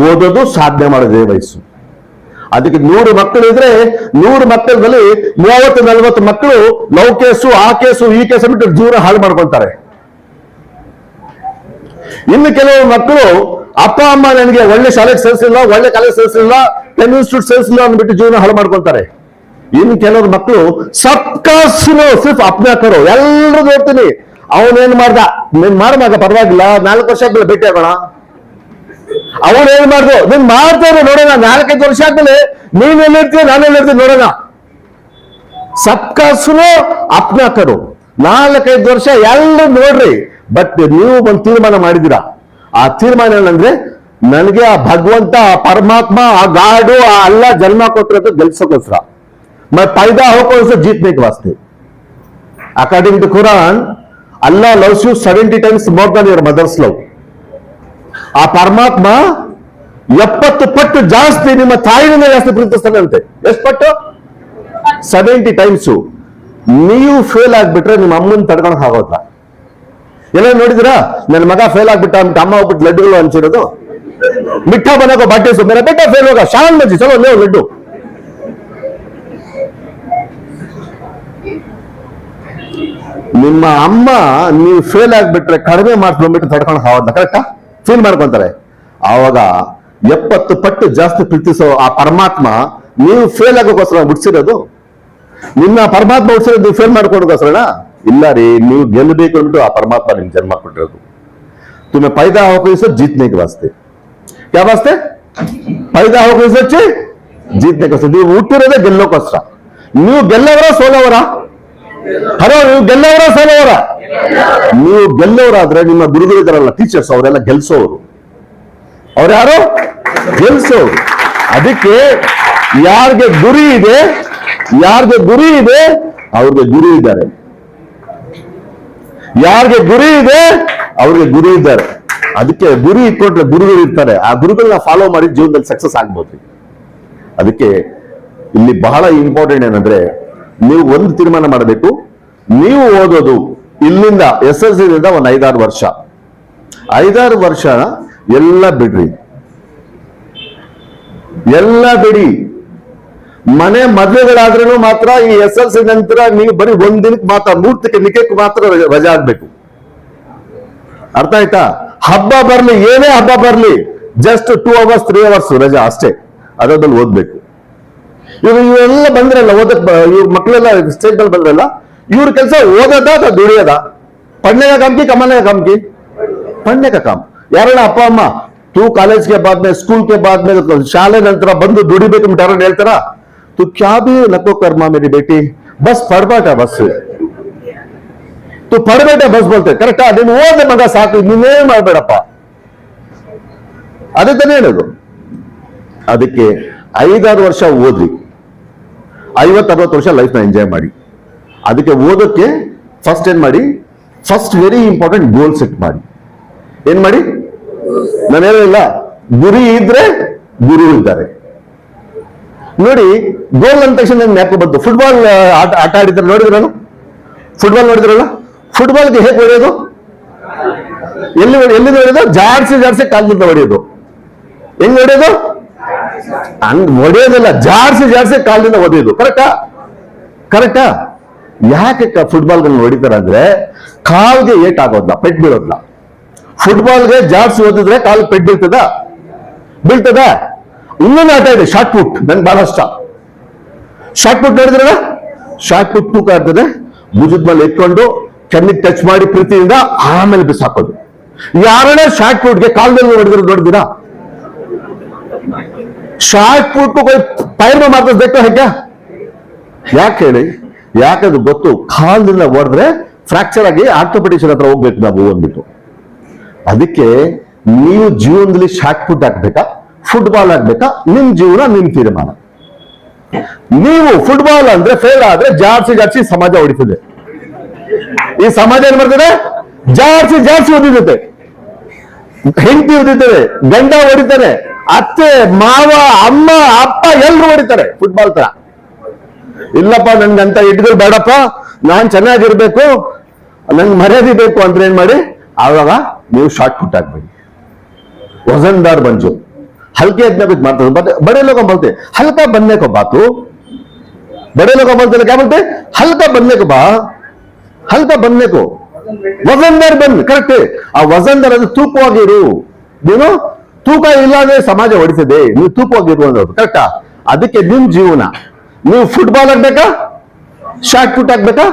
ಓದೋದು, ಸಾಧನೆ ಮಾಡೋದೇ ವಯಸ್ಸು. ಅದಕ್ಕೆ 100 ಮಕ್ಕಳು ಇದ್ರೆ 100 ಮಕ್ಕಳಲ್ಲಿ 30-40 ಮಕ್ಕಳು ಲವ್ ಕೇಸು, ಆ ಕೇಸು, ಈ ಕೇಸು ಬಿಟ್ಟು ಜೀವನ ಹಾಳು ಮಾಡ್ಕೊಳ್ತಾರೆ. ಇನ್ನು ಕೆಲವು ಮಕ್ಕಳು ಅಪ್ಪ ಅಮ್ಮ ನನಗೆ ಒಳ್ಳೆ ಶಾಲೆಗೆ ಸೇರಿಸಿಲ್ಲ, ಒಳ್ಳೆ ಕಾಲೇಜ್ ಸೇರಿಸಿಲ್ಲ, ಪೆನ್ ಇನ್ಸ್ಟಿಟ್ಯೂಟ್ ಸೇರಿಸಿಲ್ಲ ಅಂದ್ಬಿಟ್ಟು ಜೀವನ ಹಾಳು ಮಾಡ್ಕೊಳ್ತಾರೆ. ಇನ್ನು ಕೆಲವರು ಮಕ್ಕಳು ಸಬ್ಕಾಸ್ನು ಸಿರ್ಫ್ ಅಪ್ನೆ ಕರೋ, ಎಲ್ಲರೂ ನೋಡ್ತೀನಿ ಅವನೇನ್ ಮಾಡ್ದ, ನೀನ್ ಮಾಡ್ದಾಗ ಪರವಾಗಿಲ್ಲ, 4 ವರ್ಷ ಆದ್ಮೇಲೆ ಭೇಟಿ ಆಗೋಣ. ಅವನೇನ್ ಮಾಡ್ದು, ನೀನ್ ಮಾಡ್ತೇವೆ ನೋಡೋಣ, 4-5 ವರ್ಷ ಆದ್ಮೇಲೆ ನೀನ್ ಎಲ್ಲಿರ್ತೀಯ, ನಾನೆಲ್ಲಿರ್ತೀನಿ ನೋಡೋಣ. ಸಬ್ಕಾಸ್ನು ಅಪ್ನೆ ಕರೋ, 4-5 ವರ್ಷ ಎಲ್ಲರೂ ನೋಡ್ರಿ. ಬಟ್ ನೀವು ಒಂದು ತೀರ್ಮಾನ ಮಾಡಿದ್ದೀರಾ. ಆ ತೀರ್ಮಾನ ಏನಂದ್ರೆ, ನನಗೆ ಆ ಭಗವಂತ, ಆ ಪರಮಾತ್ಮ, ಆ ಗಾಡು, ಆ ಅಲ್ಲ ಜನ್ಮ ಕೊಟ್ಟಿರೋದು ಗೆಲ್ಸೋಕೋಸ್ಕರ, मैं पैदा होकर उसे जीतने के वास्ते. According to Quran, Allah loves you 70 times more than your mother's love. ಆ ಪರಮಾತ್ಮ 70 ಪಟ್ಟು ಜಾಸ್ತಿ ನಿಮ್ಮ ತಾಯಿನಿಂದ ಜಾಸ್ತಿ ಪ್ರೀತಿಸ್ತಾನಂತೆ. ಎಷ್ಟು ಪಟ್ಟು? 70 ಟೈಮ್ಸ್. ನೀವು ಫೇಲ್ ಆಗ್ಬಿಟ್ರೆ ನಿಮ್ಮ ಅಮ್ಮನ ತಡ್ಕೊಳಕ್ ಆಗೋಲ್ಲ. ಎಲ್ಲ ನೋಡಿದಿರಾ, ನನ್ನ ಮಗ ಫೇಲ್ ಆಗ್ಬಿಟ್ಟ ಅಂತ ಅಮ್ಮ ಹೋಗ್ಬಿಟ್ಟು ಲಡ್ಡುಗಳು ಹಂಚಿರೋದು. ಮಿಠಾ ಬನಕೋ ಬಾಟಿ ಸು, ಮೇರಾ ಬೇಟಾ ಫೇಲ್ ಹೋಗ, ಶಾನ್ ಮಜ್ಜಿ ಚಲೋ ಲೋ ಲಡ್ಡು. ನಿಮ್ಮ ಅಮ್ಮ ನೀವು ಫೇಲ್ ಆಗ್ಬಿಟ್ರೆ ಕಡಿಮೆ ಮಾರ್ಕ್ಸ್ ಬಂದ್ಬಿಟ್ಟು ತಡ್ಕೊಂಡು ಹೋಗೋದ, ಕರೆಕ್ಟಾ? ಫೀಲ್ ಮಾಡ್ಕೊಂತಾರೆ. ಆವಾಗ 70 ಪಟ್ಟು ಜಾಸ್ತಿ ಪ್ರೀತಿಸೋ ಆ ಪರಮಾತ್ಮ ನೀವು ಫೇಲ್ ಆಗೋಕ್ಕೋಸ್ಕರ ಬಿಡ್ಸಿರೋದು. ನಿಮ್ಮ ಪರಮಾತ್ಮ ಬಿಡ್ಸಿರೋದು ನೀವು ಫೇಲ್ ಮಾಡ್ಕೊಡೋಕೋಸ್ಕರನಾ? ಇಲ್ಲ ರೀ, ನೀವು ಗೆಲ್ಲಬೇಕು ಅಂದ್ಬಿಟ್ಟು ಆ ಪರಮಾತ್ಮ ನಿಮ್ಗೆ ಜನ್ಮ ಕೊಟ್ಟಿರೋದು. तुम्हें पैदा होकर इसे जीतने के वास्ते. क्या वास्ते? पैदा होकर इसे जीतने के वास्ते. ನೀವು ಹುಟ್ಟಿರೋದೇ ಗೆಲ್ಲೋಕೋಸ್ಕರ. ನೀವು ಗೆಲ್ಲವರ ಸೋಲವರ? ಹಲೋ, ನೀವು ಗೆಲ್ಲವರ ಸೋಲವರ? ನೀವು ಗೆಲ್ಲವರಾದ್ರೆ ನಿಮ್ಮ ಗುರುಗಳಿದಾರಲ್ಲ, ಟೀಚರ್ಸ್, ಅವರೆಲ್ಲ ಗೆಲ್ಸೋರು. ಅವ್ರು ಯಾರು? ಗೆಲ್ಸೋರು. ಅದಕ್ಕೆ ಯಾರಿಗೆ ಗುರಿ ಇದೆ, ಯಾರಿಗೆ ಗುರಿ ಇದೆ ಅವ್ರಿಗೆ ಗುರು ಇದ್ದಾರೆ. ಯಾರಿಗೆ ಗುರಿ ಇದೆ ಅವ್ರಿಗೆ ಗುರು ಇದ್ದಾರೆ. ಅದಕ್ಕೆ ಗುರಿ ಇಟ್ಕೊಂಡ್ರೆ ಗುರುಗಳು ಇರ್ತಾರೆ. ಆ ಗುರುಗಳನ್ನ ಫಾಲೋ ಮಾಡಿ ಜೀವನದಲ್ಲಿ ಸಕ್ಸಸ್ ಆಗ್ಬೋದು. ಅದಕ್ಕೆ ಇಲ್ಲಿ ಬಹಳ ಇಂಪಾರ್ಟೆಂಟ್ ಏನಂದ್ರೆ, ನೀವು ಒಂದು ತೀರ್ಮಾನ ಮಾಡಬೇಕು. ನೀವು ಓದೋದು ಇಲ್ಲಿಂದ SSLC ದಿಂದ ಒಂದು 5-6 ವರ್ಷ, 5-6 ವರ್ಷ ಎಲ್ಲ ಬಿಡ್ರಿ, ಎಲ್ಲ ಬಿಡಿ. ಮನೆ ಮದುವೆಗಳಾದ್ರೂ ಮಾತ್ರ ಈ SSLC ನಂತರ ನೀವು ಬರೀ 1 ದಿನಕ್ಕೆ ಮಾತ್ರ, 3 ನಿಕಕ್ಕೆ ಮಾತ್ರ ರಜಾ ಆಗ್ಬೇಕು. ಅರ್ಥ ಆಯ್ತಾ? ಹಬ್ಬ ಬರ್ಲಿ, ಏನೇ ಹಬ್ಬ ಬರ್ಲಿ, ಜಸ್ಟ್ 2 hours 3 hours ರಜಾ ಅಷ್ಟೇ. ಅದ್ರಲ್ಲಿ ಓದ್ಬೇಕು. ಇವರೆಲ್ಲ ಬಂದ್ರಲ್ಲ ಓದಕ್, ಇವ್ರ ಮಕ್ಕಳೆಲ್ಲ ಸ್ಟೇಟ್ ಅಲ್ಲಿ ಬಂದ್ರಲ್ಲ, ಇವ್ರ ಕೆಲಸ ಓದೋದ ಅಥವಾ ದುಡಿಯೋದ? पढ़ने का काम की कमाने का काम की? पढ़ने का काम. ಯಾರನ್ನ ಅಪ್ಪ ಅಮ್ಮ तू कॉलेज के बाद में, स्कूल के बाद में, ಶಾಲೆ ನಂತರ ಬಂದು ದುಡಿಬೇಕು ಅಂತ ಯಾರನ್ನ ಹೇಳ್ತಾರ? तू क्या भी नको कर्मा मेरी बेटी, बस पढ़ बैठा, बस तू पढ़ बैठा बस बोलते. ಕರೆಕ್ಟಾ? ನೀನು ಓದ ಮಗ ಸಾಕು, ನೀನೇ ಮಾಡ್ಬೇಡಪ್ಪ. ಅದೇ ತಾನೇ ಹೇಳೋದು. ಅದಕ್ಕೆ 5-6 ವರ್ಷ ಓದ್ರಿ, 50-60 ವರ್ಷ ಲೈಫ್ ನ ಎಂಜಾಯ್ ಮಾಡಿ. ಅದಕ್ಕೆ ಓದೋಕ್ಕೆ ಫಸ್ಟ್ ಏನ್ ಮಾಡಿ, first very important goal set ಮಾಡಿ. ಏನ್ ಮಾಡಿ? ನಾನು ಹೇಳಿಲ್ಲ, ಗುರಿ ಇದ್ರೆ ಗುರು ಇದ್ದಾರೆ. ನೋಡಿ, ಗೋಲ್ ಅಂದ ತಕ್ಷಣ ನನ್ಗೆ ಜ್ಞಾಪಕ ಬಂತು. ಫುಟ್ಬಾಲ್ ಆಟ ಆಡಿದ್ರೆ ನೋಡಿದ್ರಲ್ಲ, ಫುಟ್ಬಾಲ್ ನೋಡಿದ್ರಲ್ಲ, ಫುಟ್ಬಾಲ್ಗೆ ಹೇಗೆ ಹೊಡೆಯೋದು? ಎಲ್ಲಿ ಹೊಡೆಯೋದು? ಜಾಡ್ಸಿ ಕಾಲಿಂದ ಹೊಡೆಯೋದು. ಹೆಂಗ್ ಹೊಡೆಯೋದು? ಹಂಗ್ ಹೊಡೆಯೋದಿಲ್ಲ, ಜಾಡ್ಸಿ ಕಾಲಿಂದ ಹೊಡೆಯೋದು. ಕರೆಕ್ಟಾ? ಯಾಕೆ ಫುಟ್ಬಾಲ್ಗಳನ್ನ ಹೊಡಿತಾರೆ ಅಂದ್ರೆ, ಕಾಲ್ಗೆ ಏಟ್ ಆಗೋದ್ಲ, ಪೆಟ್ ಬೀಳೋದ್ಲ. ಫುಟ್ಬಾಲ್ಗೆ ಜಾಡ್ಸಿ ಓದಿದ್ರೆ ಕಾಲ್ ಪೆಟ್ ಬೀಳ್ತದ. ಇನ್ನೊಂದು ಆಟ ಇದೆ, ಶಾರ್ಟ್ ಪುಟ್. ನನ್ಗೆ ಬಹಳ ಇಷ್ಟ. ಶಾರ್ಟ್ ಪುಟ್ ನೋಡಿದ್ರಲ್ಲ, ಶಾರ್ಟ್ ಪುಟ್ ತೂಕ ಇರ್ತದೆ. ಭುಜದ ಮೇಲೆ ಇಟ್ಕೊಂಡು ಕಣ್ಣಿಗೆ ಟಚ್ ಮಾಡಿ ಪ್ರೀತಿಯಿಂದ ಆಮೇಲೆ ಬಿಸಾಕೋದು. ಯಾರನ್ನ ಶಾರ್ಟ್ ಪುಟ್ಗೆ ಕಾಲ್ದಲ್ಲಿ ಹೊಡೆದ್ರೆ ನೋಡಿದ್ದೀರಾ? ಶಾರ್ಟ್ ಪುಟ್ ಪೈರ್ ಮಾತ್ರ देखो है क्या? ಯಾಕೆ ಹೇಳಿ? ಯಾಕದು ಗೊತ್ತು, ಕಾಲದಿಂದ ಹೊಡೆದ್ರೆ ಫ್ರಾಕ್ಚರ್ ಆಗಿ ಆರ್ಥೋಪೆಡಿಷನ್ ಹತ್ರ ಹೋಗ್ಬೇಕು ನಾವು ಅಂದ್ಬಿಟ್ಟು. ಅದಕ್ಕೆ ನೀವು ಜೀವನದಲ್ಲಿ ಶಾರ್ಟ್ ಪುಟ್ ಹಾಕ್ಬೇಕಾ, ಫುಟ್ಬಾಲ್ ಆಗ್ಬೇಕಾ, ನಿಮ್ ಜೀವನ ನಿಮ್ ತೀರ್ಮಾನ. ನೀವು ಫುಟ್ಬಾಲ್ ಅಂದ್ರೆ ಫೇಲ್ ಆದ್ರೆ ಜಾರ್ಸಿ ಸಮಾಜ ಹೊಡಿತದೆ. ಈ ಸಮಾಜ ಏನ್ ಮಾಡ್ತದೆ? ಜಾರ್ಸಿ ಹೊಡಿತದೆ, ಹೆಂಡತಿ ಹೊಡಿತಾರೆ, ಗಂಡ ಹೊಡಿತಾರೆ, ಅತ್ತೆ ಮಾವ ಅಮ್ಮ ಅಪ್ಪ ಎಲ್ರು ಹೊಡಿತಾರೆ ಫುಟ್ಬಾಲ್ ತರ. ಇಲ್ಲಪ್ಪ ನನ್ಗಂತ ಇಟ್ಗಳು ಬೇಡಪ್ಪ, ನಾನ್ ಚೆನ್ನಾಗಿರ್ಬೇಕು, ನಂಗೆ ಮರ್ಯಾದೆ ಬೇಕು ಅಂದ್ರೆ ಏನ್ ಮಾಡಿ, ಆವಾಗ ನೀವು ಶಾರ್ಟ್ ಪುಟ್ ಹಾಕ್ಬೇಡಿ, ವಜನ್ದಾರ್ ಬಂಜು हल्के इतने कुछ मारते बट बड़े लोग बोलते हल्का बनने को बात हो, बड़े लोग बोलते क्या बोलते, हल्का बनने को बा, हल्का बनने को वजनदार बन. ಕರೆಕ್ಟ್. ಆ ವಜನ್ದಾರ್ ಅದು ತೂಕವಾಗಿರು, ನೀನು ತೂಕ ಇಲ್ಲದೆ ಸಮಾಜ ಹೊಡಿತದೆ, ನೀವು ತೂಕವಾಗಿರು ಅನ್ನೋದು ಕರೆಕ್ಟಾ. ಅದಕ್ಕೆ ನಿಮ್ ಜೀವನ ನೀವು ಫುಟ್ಬಾಲ್ ಆಗ್ಬೇಕಾ, ಶಾರ್ಟ್ ಪುಟ್ ಆಗ್ಬೇಕಾ,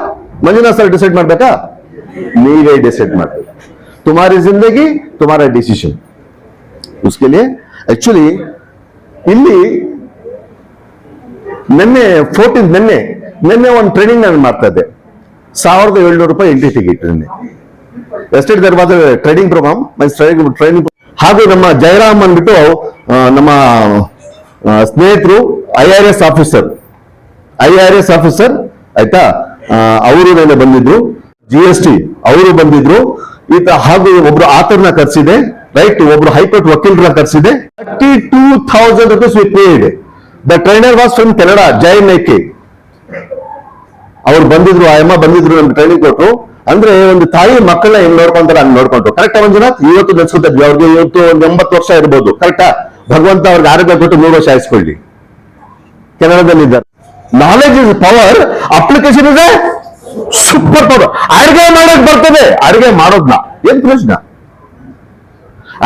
ಮಂಜುನಾಥ್ ಸರ್ ಡಿಸೈಡ್ ಮಾಡ್ಬೇಕಾ, ನೀವೇ ಡಿಸೈಡ್ ಮಾಡ್ಬೇಕು. तुम्हारी जिंदगी तुम्हारा डिसीजन. उसके लिए ಆಕ್ಚುಲಿ ಇಲ್ಲಿ ನಿನ್ನೆ ಒಂದು ಟ್ರೈನಿಂಗ್ ನಾನು ಮಾಡ್ತಾ ಇದ್ದೆ. 1700 ರೂಪಾಯಿ ಎಂಟ್ರಿ ಟಿಕೆಟ್. ಎಸ್ಟೇಟ್ ದರ್ವಾಜ ಟ್ರೈನಿಂಗ್ ಪ್ರೋಗ್ರಾಮ್, ಟ್ರೈನಿಂಗ್. ಹಾಗೂ ನಮ್ಮ ಜಯರಾಮ್ ಅಂದ್ಬಿಟ್ಟು ನಮ್ಮ ಸ್ನೇಹಿತರು IRS ಆಫೀಸರ್ ಆಯ್ತಾ, ಅವರು ನೆನ್ನೆ ಬಂದಿದ್ರು. GST ಅವರು ಬಂದಿದ್ರು. ಹಾಗೂ ಒಬ್ರು ಆತರ್ನ ಕರ್ಸಿದೆ, ರೈಟ್, ಒಬ್ರು ಹೈಕೋರ್ಟ್ ವಕೀಲರನ್ನ ಕರ್ಸಿದೆ. 32,000 rupees we paid. The trainer was from Canada, ಜೈ ನೇಕೆ. ಅವ್ರು ಬಂದಿದ್ರು, ಆ ಅಮ್ಮ ಬಂದಿದ್ರು, ನಮ್ಗೆ ಟ್ರೈನಿಂಗ್ ಕೊಟ್ರು. ಅಂದ್ರೆ ಒಂದು ತಾಯಿ ಮಕ್ಕಳನ್ನ ಹೆಂಗ್ ನೋಡ್ಕೊಂತಾರೆ ಹಂಗ್ ನೋಡ್ಕೊಂಡ್ರು. ಕರೆಕ್ಟಾ ಮಂಜುನಾಥ್? ಇವತ್ತು ನೆನ್ಸ್ಕೊತಿದ್ವಿ ಅವ್ರಿಗೆ, ಇವತ್ತು ಒಂದು 80 ವರ್ಷ ಇರ್ಬೋದು. ಕರೆಕ್ಟಾ? ಭಗವಂತ ಅವ್ರಿಗೆ ಆರೋಗ್ಯ ಕೊಟ್ಟು 100 ವರ್ಷ ಆಯಿಸ್ಕೊಳ್ಳಿ. ಕೆನಡಾದಲ್ಲಿ ಇದ್ದಾರೆ. ನಾಲೆಜ್ ಇಸ್ ಪವರ್, ಅಪ್ಲಿಕೇಶನ್ ಇದೆ ಸೂಪರ್ ಪವರ್. ಅಡಿಗೆ ಮಾಡಕ್ ಬರ್ತದೆ, ಅಡಿಗೆ ಮಾಡೋದ್ನ ಏನ್ ಪ್ರಯೋಜನ?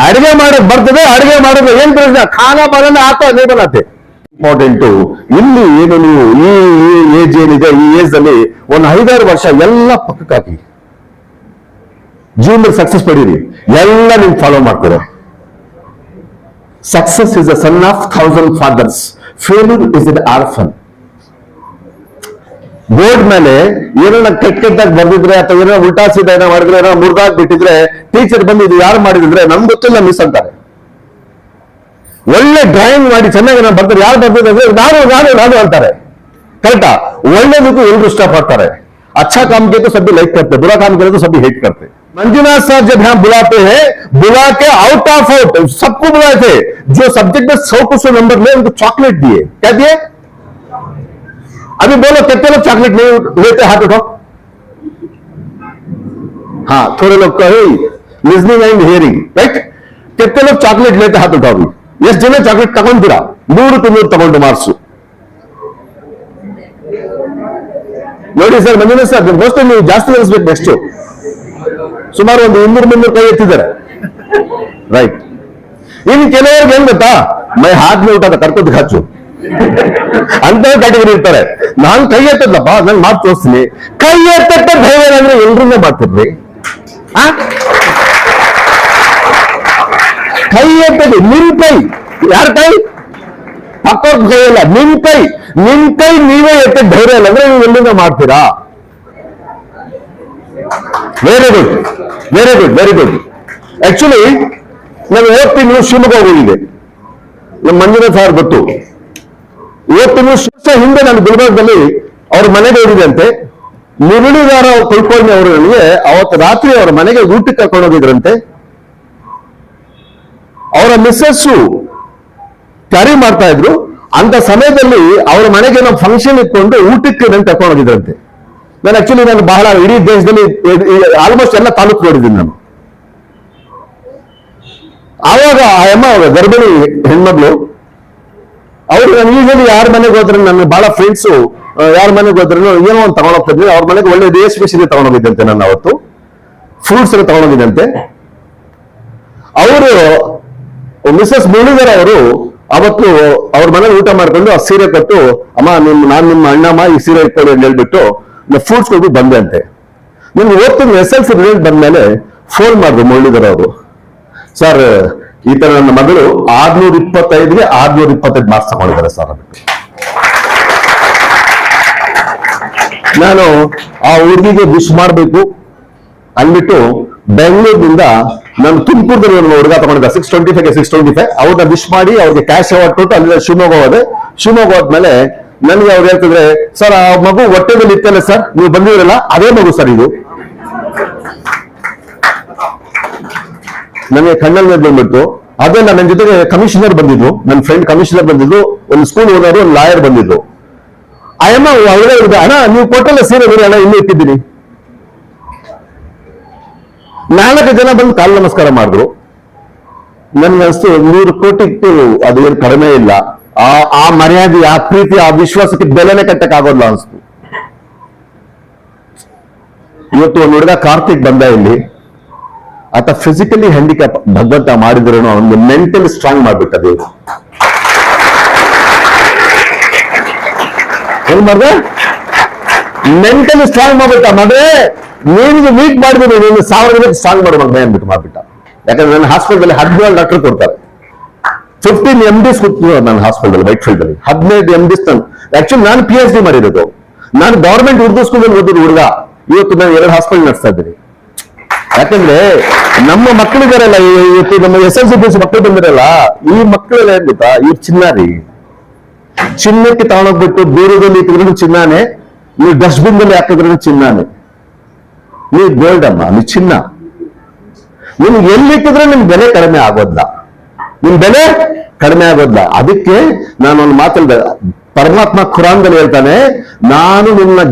ಅಡಿಗೆ ಮಾಡಕ್ ಬರ್ತದೆ, ಅಡಿಗೆ ಮಾಡೋದು ಏನ್ ಪ್ರಯೋಜನ? ಖಾನಾ ಬರೋಣ ಆತ ಅದೇ ಬರತ್ತೆ. ಇಂಪಾರ್ಟೆಂಟ್ ಇಲ್ಲಿ ಏನು, ನೀವು ಈ ಏಜ್ ಏನಿದೆ, ಈ ಏಜ್ ಅಲ್ಲಿ ಒಂದು 5-6 ವರ್ಷ ಎಲ್ಲ ಪಕ್ಕಕ್ಕೆ ಹಾಕಿ, ಜೀವನದಲ್ಲಿ ಸಕ್ಸಸ್ ಪಡೀರಿ. ಎಲ್ಲ ನೀವು ಫಾಲೋ ಮಾಡ್ತಾರೆ. Success is a son of 1000 fathers, failure is in orphan. Board ಮೇಲೆ ಏನನ್ನ ಕೆಟ್ಟದಾಗಿ ಬರ್ದಿದ್ರೆ ಅಥವಾ ಏನೋ ಉಲ್ಟಾ ಸೀದಾ ಏನೋ ಮಾಡಿದ್ರೆ, ಏನೋ ಮುರಿದಾಗ್ ಬಿಟ್ಟಿದ್ರೆ, ಟೀಚರ್ ಬಂದು ಇದು ಯಾರು ಮಾಡಿದ್ರೆ ನಮ್ಗೆ ಗೊತ್ತಿಲ್ಲ ಮಿಸ್ ಅಂತಾರೆ. ಒಳ್ಳೆ ಡ್ರಾಯಿಂಗ್ ಮಾಡಿ ಚೆನ್ನಾಗಿ ನಾವು ಬರ್ತಾರೆ, ಯಾರು ಬರ್ತಿದ್ರೆ ನಾನು ಅಂತಾರೆ. ಕರೆಕ್ಟಾ? ಒಳ್ಳೆದಕ್ಕೂ ಎಲ್ರು ಇಷ್ಟಪಡ್ತಾರೆ. अच्छा काम किया तो सभी लाइक करते, बुरा काम करे तो सभी हेट करते. मंजुनाथ सर जब यहाँ बुलाते हैं, बुला के आउट ऑफ आउट सबको बुलाए थे. जो सब्जेक्ट में 100 नंबर ले उनको चॉकलेट दिए. क्या दिए? अभी बोलो कितने लोग चॉकलेट नहीं लेते, हाथ उठाओ. हाँ, थोड़े लोग कहे लिसनिंग एंड हियरिंग, राइट. कितने लोग चॉकलेट लेते, हाथ उठाओ. ಎಷ್ಟು ಜನ ಚಾಕ್ಲೇಟ್ ತಗೊಂಡಿರಾ? 100 ತಗೊಂಡು ಮಾರ್ಕ್ಸು ನೋಡಿ ಸರ್. ಮಂಜುನಾಥ್ ಸರ್ ಮೋಸ್ಟ್ಲಿ ನೀವು ಜಾಸ್ತಿ ಕಲಿಸ್ಬೇಕು. ನೆಕ್ಸ್ಟ್ ಸುಮಾರು ಒಂದು 200-300 ಕೈ ಎತ್ತಿದ್ದಾರೆ, ರೈಟ್. ಇನ್ನು ಕೆಲವರಿಗೆ ಏನ್ ಗೊತ್ತಾ, ಮೈ ಹಾತ್ ಮೇ ಊಟ ಕರ್ಕೋದು ಖರ್ಚು ಅಂತ ಕ್ಯಾಟಗರಿ ಇರ್ತಾರೆ. ನಾನ್ ಕೈ ಎತ್ತದಪ್ಪ, ನಾನು ಮಾತು ತೋರಿಸ್ತೀನಿ. ಕೈ ಎತ್ತ ಧೈರ್ಯ ಅಂದ್ರೆ ಎಲ್ರನ್ನೇ ಮಾಡ್ತಿರ್ರಿ. ಕೈ ಎತ್ತದು ನಿಮ್ ಕೈ, ಯಾರ ಕೈ? ಪಕ್ಕದ ಕೈ ಅಲ್ಲ, ನಿಮ್ ಕೈ ನೀವೇ ಎತ್ತ ಧೈರ್ಯ ಇಲ್ಲ ಅಂದ್ರೆ ನೀವು ಎಲ್ಲಿಂದ ಮಾಡ್ತೀರಾ? Very good, very good, very good. Actually ನಾನು ಓದ್ತೀನಿ ಶಿವಮೊಗ್ಗ ಹೋಗಿದ್ದೆ, ನಮ್ಮ ಮಂಜುನಾಥ್ ಸರ್ ಗೊತ್ತು. ಇವತ್ತು ಹಿಂದೆ ನಾನು ಗುಲ್ಬರ್ಗದಲ್ಲಿ ಅವ್ರ ಮನೆಗೆ ಹೋಗಿದಂತೆ. ಮುರಳೀಧರ ಕುಲಕರ್ಣಿ ಅವರು ನನಗೆ ಅವತ್ತು ರಾತ್ರಿ ಅವರ ಮನೆಗೆ ಊಟಕ್ಕೆ ಕರ್ಕೊಂಡು ಹೋಗಿದ್ರಂತೆ. ಅವರ ಮಿಸ್ಸಸ್ಸು ಕ್ಯಾರಿ ಮಾಡ್ತಾ ಇದ್ರು. ಅಂತ ಸಮಯದಲ್ಲಿ ಅವರ ಮನೆಗೆ ನಾವು ಫಂಕ್ಷನ್ ಇಟ್ಕೊಂಡು ಊಟಕ್ಕೆ ನಾನು ಕರ್ಕೊಂಡು ಹೋಗಿದ್ರಂತೆ. ನಾನು ಬಹಳ ಇಡೀ ದೇಶದಲ್ಲಿ ಆಲ್ಮೋಸ್ಟ್ ಎಲ್ಲ ತಾಲೂಕು ನೋಡಿದ್ದೀನಿ ನಾನು. ಆವಾಗ ಆ ಅಮ್ಮ ಗರ್ಭಿಣಿ ಹೆಣ್ಮಗಳು, ಅವ್ರು ನಾನು ಯೂಶಲಿ ಯಾರ ಮನೆಗೆ ಹೋದ್ರೆ, ನನ್ನ ಬಹಳ ಫ್ರೆಂಡ್ಸು ಯಾರ ಮನೆಗೆ ಹೋದ್ರೂ ಏನೋ ಒಂದು ತಗೊಂಡೋಗ್ತಾ ಇದ್ವಿ. ಅವ್ರ ಮನೆಗೆ ಒಳ್ಳೆ ರೇಷ್ಮೆ ತಗೊಂಡೋಗಿದ್ದಂತೆ, ನಾನು ಅವತ್ತು ಫ್ರೂಟ್ಸ್ ಎಲ್ಲ ತಗೊಂಡೋಗಿದ್ದಂತೆ. ಅವರು ಮಿಸಸ್ ಮುರಳೀಧರ ಅವರು ಅವತ್ತು ಅವ್ರ ಮನೇಲಿ ಊಟ ಮಾಡ್ಕೊಂಡು ಆ ಸೀರೆ ಕೊಟ್ಟು, ಅಮ್ಮ ನಾನು ನಿಮ್ಮ ಅಣ್ಣಮ್ಮ ಈ ಸೀರೆ ಇಟ್ಕೊಳ್ಳಿ ಅಂತ ಹೇಳ್ಬಿಟ್ಟು ಫ್ರೂಟ್ಸ್ ಕೊಟ್ಟು ಬಂದೆ ಅಂತೆ. ನಿಮ್ಗೆ ಓದ್ತೀನಿ SLC ರಿಸಲ್ಟ್ ಬಂದ್ಮೇಲೆ ಫೋನ್ ಮಾಡಿದ್ರು ಮುರಳೀಧರ ಅವರು, ಸರ್ ಈ ತರ ನನ್ನ ಮಗಳು 625ಗೆ 625 ಮಾರ್ಕ್ಸ್ ತಗೊಂಡಿದ್ದಾರೆ ಸರ್. ನಾನು ಆ ಹುಡುಗಿಗೆ ವಿಶ್ ಮಾಡಬೇಕು ಅಂದ್ಬಿಟ್ಟು ಬೆಂಗಳೂರಿನಿಂದ ನಾನು ತುಮಕೂರದಲ್ಲಿ ಒಂದು ಹುಡುಗ ತಗೊಂಡಿದ್ದ 625 625 ಅವ್ರನ್ನ ವಿಶ್ ಮಾಡಿ ಅವ್ರಿಗೆ ಕ್ಯಾಶ್ ಅವಾರ್ಡ್ ಕೊಟ್ಟು ಅಲ್ಲಿ ಶಿವಮೊಗ್ಗ ಹೋದೆ. ಶಿವಮೊಗ್ಗ ಹೋದ್ಮೇಲೆ ನನಗೆ ಅವ್ರು ಹೇಳ್ತಿದ್ರೆ, ಸರ್ ಆ ಮಗು ಹೊಟ್ಟೆದಲ್ಲಿ ಇತ್ತಲ್ಲ ಸರ್, ನೀವು ಬಂದಿರಲ್ಲ ಅದೇ ಮಗು ಸರ್ ಇದು. ನನಗೆ ಕಣ್ಣಲ್ಲಿ ಬಂದ್ಬಿಟ್ಟು. ಅದೆಲ್ಲ ನನ್ನ ಜೊತೆಗೆ ಕಮಿಷನರ್ ಬಂದಿದ್ರು, ನನ್ನ ಫ್ರೆಂಡ್ ಕಮಿಷನರ್ ಬಂದಿದ್ರು, ಒಂದು ಸ್ಕೂಲ್ ಓನರ್, ಒಂದು ಲಾಯರ್ ಬಂದಿದ್ರು. ಅಯ್ಯಮ್ಮ ಅವರೇ ಇದೆ, ಅಣ್ಣ ನೀವು ಕೊಟ್ಟಲ್ಲ ಸೀರೆ ಬೇರೆ ಅಣ್ಣ ಇನ್ನೂ ಇಟ್ಟಿದ್ದೀನಿ. 4 ಜನ ಬಂದು ಕಾಲು ನಮಸ್ಕಾರ ಮಾಡಿದ್ರು. ನನ್ಗನ್ಸ್ತು 100 ಕೋಟಿ ಇಟ್ಟು ಅದು ಏನು ಕಡಿಮೆ ಇಲ್ಲ. ಆ ಮರ್ಯಾದೆ, ಆ ಪ್ರೀತಿ, ಆ ವಿಶ್ವಾಸಕ್ಕೆ ಬೆಲೆನೆ ಕಟ್ಟಕ್ ಆಗೋಲ್ಲ ಅನ್ಸ್ತು. ಇವತ್ತು ಒಂದು ಹುಡುಗ ಕಾರ್ತಿಕ್ ಬಂದ ಇಲ್ಲಿ, ಆತ ಫಿಸಿಕಲಿ ಹ್ಯಾಂಡಿಕ್ಯಾಪ್ ಭಗವಂತ ಮಾಡಿದ್ರು ಅವನಿಗೆ ಮೆಂಟಲಿ ಸ್ಟ್ರಾಂಗ್ ಮಾಡ್ಬಿಟ್ಟ ದೇವರು. ಏನ್ ಮಾಡ್ದ? ಮೆಂಟಲಿ ಸ್ಟ್ರಾಂಗ್ ಮಾಡ್ಬಿಟ್ಟ. ಮದುವೆ ನೀನಿಗೆ ವೀಕ್ ಮಾಡಿದ್ರು, ನೀನು 1000 ಸ್ಟ್ರಾಂಗ್ ಮಾಡೋ ಮಗ ಅಂದ್ಬಿಟ್ಟು ಮಾಡ್ಬಿಟ್ಟ. ಯಾಕಂದ್ರೆ ನನ್ನ ಹಾಸ್ಪಿಟಲ್ 17 ಡಾಕ್ಟರ್ ಕೊಡ್ತಾರೆ. 15 MDs ಕೂತ್ರು ನನ್ನ ಹಾಸ್ಪಿಟಲ್ ವೈಟ್ ಫೀಲ್ಡ್ ಅಲ್ಲಿ. 15 MDs ಆಕ್ಚುಲಿ ನಾನು PhD ಮಾಡಿರೋದು. ನಾನು ಗವರ್ಮೆಂಟ್ ಉರ್ದು ಸ್ಕೂಲಲ್ಲಿ ಓದಿದ್ರು ಹುಡುಗ. ಇವತ್ತು ನಾನು 2 ಹಾಸ್ಪಿಟಲ್ ನಡೆಸ್ತಾ ಇದ್ದೀನಿ. ಯಾಕಂದ್ರೆ ನಮ್ಮ ಮಕ್ಕಳಿದಾರಲ್ಲ, ಇವತ್ತು ನಮ್ಮ SLC ಮಕ್ಕಳು ಬಂದಿರಲ್ಲ, ಈ ಮಕ್ಕಳೆಲ್ಲ ಏನ್ ಗೊತ್ತಾ, ಇವ್ರು ಚಿನ್ನಾರಿ. ಚಿನ್ನಕ್ಕೆ ತಗೊಂಡೋಗ್ಬಿಟ್ಟು ದೂರದಲ್ಲಿ ಇಟ್ಟಿದ್ರು ಚಿನ್ನಾನೆ, ನೀವು ಡಸ್ಟ್ಬಿನ್ ದಲ್ಲಿ ಹಾಕಿದ್ರು ಚಿನ್ನಾನೆ. ನೀವು ಗೋಲ್ಡ್ ಅಮ್ಮ, ನೀವು ಚಿನ್ನ. ನಿಮ್ಗೆ ಎಲ್ಲಿಟ್ಟಿದ್ರೆ ನಿಮ್ ಬೆಲೆ ಕಡಿಮೆ ಆಗೋದ್ಲ, ನಿಮ್ ಬೆಲೆ ಕಡಿಮೆ ಆಗೋದ್ಲ. ಅದಕ್ಕೆ ನಾನು ಒಂದು ಮಾತಲ್ಲ, ಪರಮಾತ್ಮ ಖುರಾನ್ದಲ್ಲಿ ಹೇಳ್ತಾನೆ, ನಾನು ನಿನ್ನ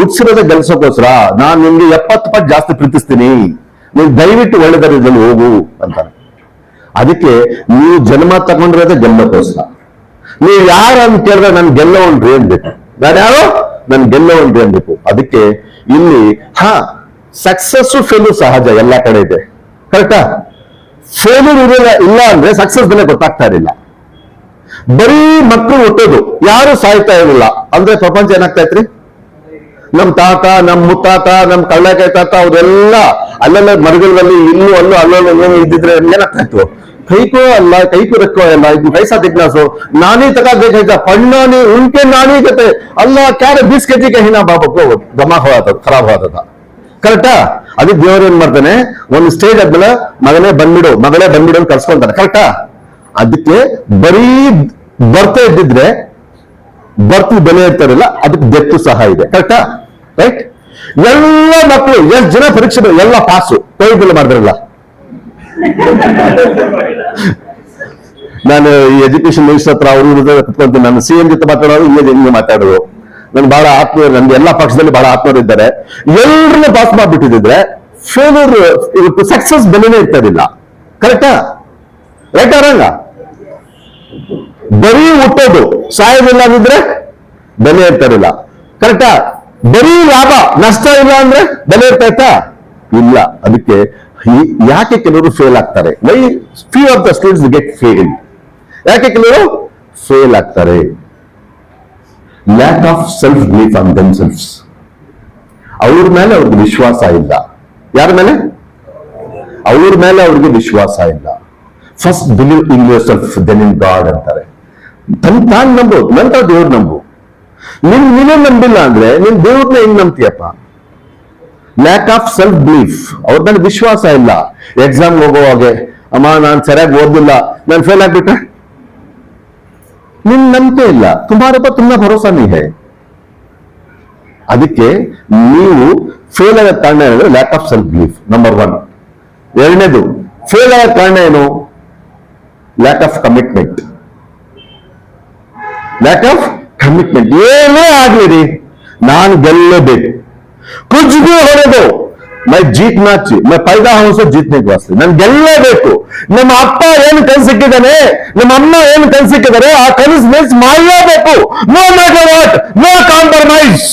ಹುಟ್ಟಿಸಿರೋದೇ ಗೆಲ್ಸೋಕೋಸ್ಕರ ನಾನು ನಿಮ್ಗೆ 70 ಪಟ್ಟು ಜಾಸ್ತಿ ಪ್ರೀತಿಸ್ತೀನಿ, ನೀವು ದಯವಿಟ್ಟು ಒಳ್ಳೆದರದಲ್ಲಿ ಹೋಗು ಅಂತಾನೆ. ಅದಕ್ಕೆ ನೀವು ಜನ್ಮ ತಗೊಂಡಿರೋದೇ ಗೆಲ್ಲೋಕೋಸ್ಕರ. ನೀವು ಯಾರು ಅಂತ ಕೇಳಿದ್ರೆ ನಾನು ಗೆಲ್ಲೋನ್ರಿ ಅನ್ಬೇಕು. ನಾನು ಯಾರು? ನಾನು ಗೆಲ್ಲೋನ್ರಿ ಅನ್ಬೇಕು. ಅದಕ್ಕೆ ಇಲ್ಲಿ ಸಕ್ಸಸ್ ಫೇಲ್ಯೂರ್ ಸಹಜ, ಎಲ್ಲ ಕಡೆ ಇದೆ, ಕರೆಕ್ಟಾ? ಫೇಲ್ಯೂರ್ ಇಲ್ಲ ಅಂದ್ರೆ ಸಕ್ಸಸ್ ಬೆಲೆ ಗೊತ್ತಾಗ್ತಾ ಇರಲಿಲ್ಲ. ಬರೀ ಮಕ್ಕಳು ಹುಟ್ಟೋದು, ಯಾರು ಸಾಯ್ತಾ ಇರಲಿಲ್ಲ ಅಂದ್ರೆ ಪ್ರಪಂಚ ಏನಾಗ್ತಾ ಇತ್ರಿ? ನಮ್ ತಾತ, ನಮ್ ಮುತ್ತಾತ, ನಮ್ ಕಳ್ಳಕಾಯಿ ತಾತ ಅವರೆಲ್ಲ ಅಲ್ಲೆಲ್ಲ ಮರಗಳಲ್ಲಿ ಇಲ್ಲೂ ಅಲ್ಲೂ ಅಲ್ಲೋ ಇದ್ದಿದ್ರೆ ಏನಾಗ್ತಾ ಇತ್ತು? ಕೈಕೋ ಅಲ್ಲ, ಕೈಕೋ ರಕ್ಕೋ ಅಲ್ಲ, ಇದು ಪೈಸಾ ದಿಗ್ನಾಸು ನಾನೇ ತಗೋಬೇಕಾಯ್ತಾ ಪಣ್ಣಾನಿ ಉನ್ಕೆ ನಾನೇ ಜೊತೆ ಅಲ್ಲ ಕ್ಯಾರೆ 20 kg ಕಹಿನಾ ಬಾಬಕ್ಕೂ ಗಮಾ ಹೋದ ಖರಾಬ್ ಹೋದ. ಕರೆಕ್ಟಾ? ಅದಕ್ಕೆ ದೇವರು ಏನ್ ಮಾಡ್ತಾನೆ, ಒಂದು ಸ್ಟೇಜ್ ಆದ್ಮೇಲೆ ಮಗಳೇ ಬಂದ್ಬಿಡು ಅಂತ ಕರ್ಸ್ಕೊಂತಾನೆ. ಕರೆಕ್ಟಾ? ಅದಕ್ಕೆ ಬರೀ ಬರ್ತಾ ಇದ್ದಿದ್ರೆ ಬರ್ತು ಬೆಲೆ ಇರ್ತಾರಲ್ಲ, ಅದಕ್ಕೆ ಡೆತ್ತು ಸಹ ಇದೆ. ಕರೆಕ್ಟಾ? ರೈಟ್? ಎಲ್ಲ ಮಕ್ಕಳು ಎಷ್ಟು ಜನ ಪರೀಕ್ಷೆ ಎಲ್ಲ ಪಾಸು, ಕೋವಿಡ್ ಮಾಡಿದ್ರಲ್ಲ. ನಾನು ಈ ಎಜುಕೇಶನ್ ಮಿನಿಸ್ಟರ್ ಹತ್ರ ಅವರು ಕುತ್ಕೊಂತೀನಿ, ನಾನು CM ಜೊತೆ ಮಾತಾಡೋರು, ಹಿಂಗೆ ಮಾತಾಡೋದು. ನನ್ ಬಹಳ ಆತ್ಮೀಯರು, ನನ್ಗೆ ಎಲ್ಲಾ ಪಕ್ಷದಲ್ಲಿ ಬಹಳ ಆತ್ಮೀಯರು ಇದ್ದಾರೆ. ಎಲ್ಲರನ್ನ ಪಾಸ್ ಮಾಡ್ಬಿಟ್ಟಿದ್ರೆ ಫೇಲ್ಯೂರ್, ಇವತ್ತು ಸಕ್ಸಸ್ ಬೆಲೆನೇ ಇರ್ತಾರಿಲ್ಲ. ಕರೆಕ್ಟಾ? ರೈಟ್ ಆರಂಗ? ಬರೀ ಹುಟ್ಟೋದು, ಸಾಯೋದಿಲ್ಲ ಅಂದಿದ್ರೆ ಬೆಲೆ ಇರ್ತಾರಿಲ್ಲ. ಕರೆಕ್ಟಾ? ಬರೀ ಲಾಭ ನಷ್ಟ ಇಲ್ಲ ಅಂದ್ರೆ ಬೆಲೆ ಇರ್ತಾ ಇಲ್ಲ. ಅದಕ್ಕೆ ಯಾಕೆ ಕೆಲವರು ಫೇಲ್ ಆಗ್ತಾರೆ? Why few of the students get fail? ಯಾಕೆ ಕೆಲವರು ಫೇಲ್ ಆಗ್ತಾರೆ? Lack of self belief on themselves. ಅವ್ರ ಮೇಲೆ ಅವ್ರಿಗೆ ವಿಶ್ವಾಸ ಇಲ್ಲ. ಯಾರ ಮೇಲೆ? ಅವ್ರ ಮೇಲೆ ಅವ್ರಿಗೆ ವಿಶ್ವಾಸ ಇಲ್ಲ. First believe in yourself then in God ಅಂತಾರೆ. ತಾನು ನಂಬು, ನಂತರ ದೇವ್ರು ನಂಬು. ನೀನೇ ನಂಬಿಲ್ಲ ಅಂದ್ರೆ ನೀನ್ ದೇವ್ರನ್ನ ಹೆಂಗ್ ನಂಬ್ತೀಯಪ್ಪ? ಲ್ಯಾಕ್ ಆಫ್ ಸೆಲ್ಫ್ ಬಿಲೀಫ್, ಅವ್ರ ಮೇಲೆ ವಿಶ್ವಾಸ ಇಲ್ಲ. ಎಕ್ಸಾಮ್ ಹೋಗುವಾಗೆ, ಅಮ್ಮ ನಾನು ಸರಿಯಾಗಿ ಓದಿಲ್ಲ, ನಾನು ಫೇಲ್ ಆಗ್ಬಿಟ್ರೆ ನಿನ್ ನಂಬಿಕೆ ಇಲ್ಲ. ತುಮಾರ ತುಂಬಾ ಭರೋಸಾ ನೀ ಹೇ. ಅದಕ್ಕೆ ನೀವು ಫೇಲ್ ಆಗೋ ಕಾರಣ ಏನಂದ್ರೆ lac of self belief, number 1. ಎರಡನೇದು ಫೇಲ್ ಆಗೋ ಕಾರಣ ಏನು? Lack of commitment. Lack of commitment. ಏನೇ ಆಗ್ಲಿ ನಾನು ಗೆಲ್ಲಬೇಕು, ಕುಚ್ ಭಿ ಹೊಡೆದು ಮೈ ಜೀತ್ನಾ ಚಿ, ಮೈ ಪೈದಾ ಹೌಸೋ ಜೀತ್ನೆ ವಾಸ್ತೆ, ನನ್ ಗೆಲ್ಲಬೇಕು. ನಮ್ಮ ಅಪ್ಪ ಏನು ಕನಸಿಕ್ಕಿದ್ದಾನೆ, ನಮ್ಮ ಅಮ್ಮ ಏನು ಕನಸಿಕ್ಕಿದ್ದಾರೆ, ಆ ಕನಸು ಮಿಸ್ ಮಾಡಲೇಬೇಕು. No matter what, no compromise.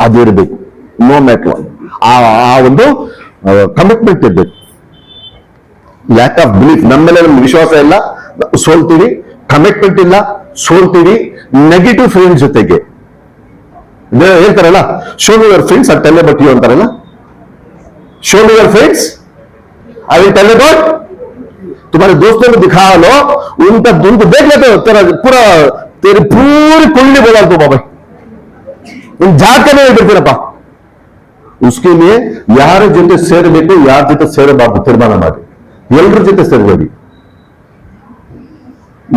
ಅದು ಇರಬೇಕು. ನೋ ಮ್ಯಾಟರ್ ವಾಟ್, ಆ ಒಂದು ಕಮಿಟ್ಮೆಂಟ್ ಇರ್ಬೇಕು. ಲ್ಯಾಕ್ ಆಫ್ ಬಿಲೀಫ್, ನಮ್ಮ ಮೇಲೆ ನಮ್ಗೆ ವಿಶ್ವಾಸ ಇಲ್ಲ, ಸೋಲ್ತೀವಿ. ಕಮಿಟ್ಮೆಂಟ್ ಇಲ್ಲ, ಸೋಲ್ತೀವಿ. ನೆಗೆಟಿವ್ ಫ್ರೆಂಡ್ಸ್ ಜೊತೆಗೆ ಹೇಳ್ತಾರಲ್ಲ, show me your friends I tell about you ಅಂತಾರಲ್ಲ. Show me your friends, I will tell about, तुम्हारे दोस्तों को दिखा लो, उनको देख लेते हो, तेरी पूरी कुंडली बोला तो बाबा उन जाकर नहीं बिरतीरप्ಪ. उसके लिए ಯಾರ ಜೊತೆ ಸೇರಬೇಕು, ಯಾರ ಜೊತೆ ಸೇರಬಾರ್ದು ತೀರ್ಮಾನ ಮಾಡಿ. ಎಲ್ಲರ ಜೊತೆ ಸೇರಬೇಡಿ.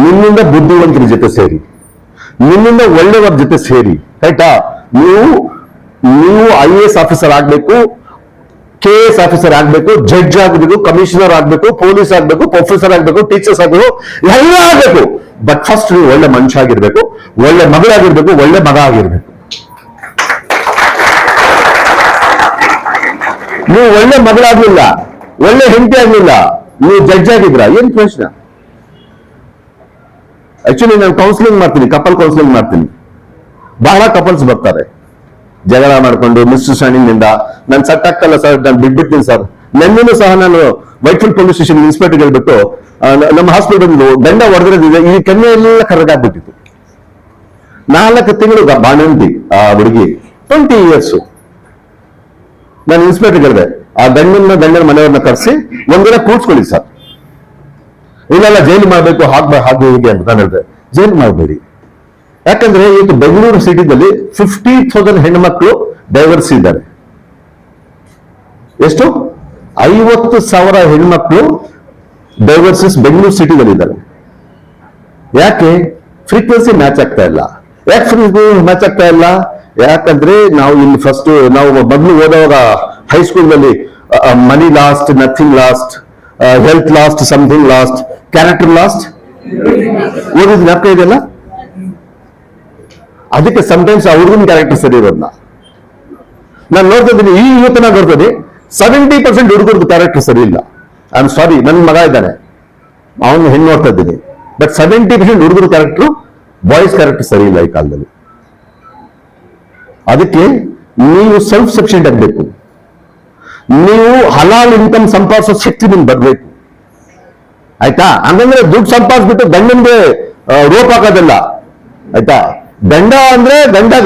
ನಿಮ್ಮಿಂದ ಬುದ್ಧಿವಂತರ ಜೊತೆ ಸೇರಿ, ನಿಮ್ಮಿಂದ ಒಳ್ಳೆಯವರ ಜೊತೆ ಸೇರಿ. ಆಯ್ತಾ? ನೀವು IAS ಆಫೀಸರ್ ಆಗ್ಬೇಕು, KS ಆಫೀಸರ್ ಆಗ್ಬೇಕು, ಜಡ್ಜ್ ಆಗ್ಬೇಕು, ಕಮಿಷನರ್ ಆಗ್ಬೇಕು, ಪೊಲೀಸ್ ಆಗ್ಬೇಕು, ಪ್ರೊಫೆಸರ್ ಆಗ್ಬೇಕು, ಟೀಚರ್ಸ್ ಆಗ್ಬೇಕು, ಎಲ್ಲ ಆಗ್ಬೇಕು. ಬಟ್ ಫಸ್ಟ್ ನೀವು ಒಳ್ಳೆ ಮನುಷ್ಯ ಆಗಿರ್ಬೇಕು, ಒಳ್ಳೆ ಮಗಳಾಗಿರ್ಬೇಕು, ಒಳ್ಳೆ ಮಗ ಆಗಿರ್ಬೇಕು. ನೀವು ಒಳ್ಳೆ ಮಗಳಾಗ್ಲಿಲ್ಲ, ಒಳ್ಳೆ ಹೆಂಡತಿ ಆಗ್ಲಿಲ್ಲ, ನೀವು ಜಡ್ಜ್ ಆಗಿದ್ರ, ಏನ್ ಪ್ರಶ್ನೆ? ಆಕ್ಚುಲಿ ನಾನು ಕೌನ್ಸಿಲಿಂಗ್ ಮಾಡ್ತೀನಿ, ಕಪಲ್ ಕೌನ್ಸಿಲಿಂಗ್ ಮಾಡ್ತೀನಿ. ಬಹಳ ಕಪಲ್ಸ್ ಬರ್ತಾರೆ ಜಗಳ ಮಾಡ್ಕೊಂಡು, ಮಿಸ್ಅಂಡರ್ಸ್ಟ್ಯಾಂಡಿಂಗ್ ನಿಂದ ನಾನು ಸಟ್ ಆಗ್ತಲ್ಲ ಸರ್, ನಾನು ಬಿಟ್ಬಿಡ್ತೀನಿ ಸರ್. ನೆನ್ನೆನೂ ಸಹ ನಾನು ವೈಟ್ಫೀಲ್ಡ್ ಪೊಲೀಸ್ ಸ್ಟೇಷನ್ ಇನ್ಸ್ಪೆಕ್ಟರ್ ಹೇಳ್ಬಿಟ್ಟು ನಮ್ಮ ಹಾಸ್ಪಿಟಲ್ ಗಂಡ ಹೊಡೆದಿದೆ, ಈ ಕೆನ್ನೆ ಎಲ್ಲ ಕರ್ಗಾಗ್ಬಿಟ್ಟಿತ್ತು. 4 ತಿಂಗಳು ಬಾಣಂತಿ ಆ ಹುಡುಗಿ, 20 years. ನಾನು ಇನ್ಸ್ಪೆಕ್ಟರ್ ಹೇಳಿದೆ, ಆ ಗಂಡನ ಮನೆಯವ್ರನ್ನ ಕರೆಸಿ ಒಂದಿನ ಕೂಡ್ಸ್ಕೊಳ್ಳಿ ಸರ್, ಇಲ್ಲೆಲ್ಲ ಜೈಲು ಮಾಡ್ಬೇಕು, ಹಾಗೆ ಹೀಗೆ ಅಂತ ನಾನು ಹೇಳಿದೆ. ಜೈಲು ಮಾಡಬೇಡಿ. ಯಾಕಂದ್ರೆ ಇವತ್ತು ಬೆಂಗಳೂರು ಸಿಟಿದಲ್ಲಿ 50,000 ಹೆಣ್ಮಕ್ಳು ಡೈವರ್ಸ್ ಇದ್ದಾರೆ. ಎಷ್ಟು? 50,000 ಹೆಣ್ಮಕ್ಳು ಡೈವರ್ಸಸ್ ಬೆಂಗಳೂರು ಸಿಟಿದಲ್ಲಿ ಇದ್ದಾರೆ. ಯಾಕೆ? ಫ್ರೀಕ್ವೆನ್ಸಿ ಮ್ಯಾಚ್ ಆಗ್ತಾ ಇಲ್ಲ. ಯಾಕೆ ಫ್ರೀಕ್ವೆನ್ಸಿ ಮ್ಯಾಚ್ ಆಗ್ತಾ ಇಲ್ಲ? ಯಾಕಂದ್ರೆ ನಾವು ಇಲ್ಲಿ ಫಸ್ಟ್ ನಾವು ಮೊದಲು ಓದುವಾಗ ಹೈಸ್ಕೂಲ್ನಲ್ಲಿ money lost, nothing lost, health lost, something lost, character lost ಓದಿದ ಜ್ಞಾಪಕ ಇದೆಯಲ್ಲ? ಅದಕ್ಕೆ ಸಮಟೈಮ್ಸ್ ಆ ಹುಡುಗನ ಕ್ಯಾರೆಕ್ಟರ್ ಸರಿ ಇರೋದನ್ನ ನಾನು ನೋಡ್ತಾ ಇದ್ದೀನಿ. ಈ ಇವತ್ತು ನಾನು ನೋಡ್ತೀನಿ 70% ಹುಡುಗರದ್ದು ಕ್ಯಾರೆಕ್ಟರ್ ಸರಿ ಇಲ್ಲ. ಐ ಆಮ್ ಸಾರಿ, ನನ್ನ ಮಗ ಇದ್ದಾನೆ, ಅವನು ಹೆಣ್ಣು ನೋಡ್ತಾ ಇದ್ದೀನಿ. ಬಟ್ 70% ಹುಡುಗರ ಕ್ಯಾರೆಕ್ಟರ್, ಬಾಯ್ಸ್ ಕ್ಯಾರೆಕ್ಟರ್ ಸರಿ ಇಲ್ಲ ಈ ಕಾಲದಲ್ಲಿ. ಅದಕ್ಕೆ ನೀವು ಸೆಲ್ಫ್ ಸಫಿಷಿಯೆಂಟ್ ಆಗಬೇಕು. ನೀವು ಹಲಾಲ್ ಇನ್ಕಮ್ ಸಂಪಾದಿಸೋ ಶಕ್ತಿ ನಿಮ್ಗೆ ಬರಬೇಕು. ಆಯ್ತಾ? ಹಂಗಂದ್ರೆ ದುಡ್ಡು ಸಂಪಾದಿಸ್ಬಿಟ್ಟು ಗಂಡನ್ಗೆ ರೋಪ್ ಹಾಕೋದಿಲ್ಲ. ಆಯ್ತಾ? ಗಂಡ ಅಂದ್ರೆ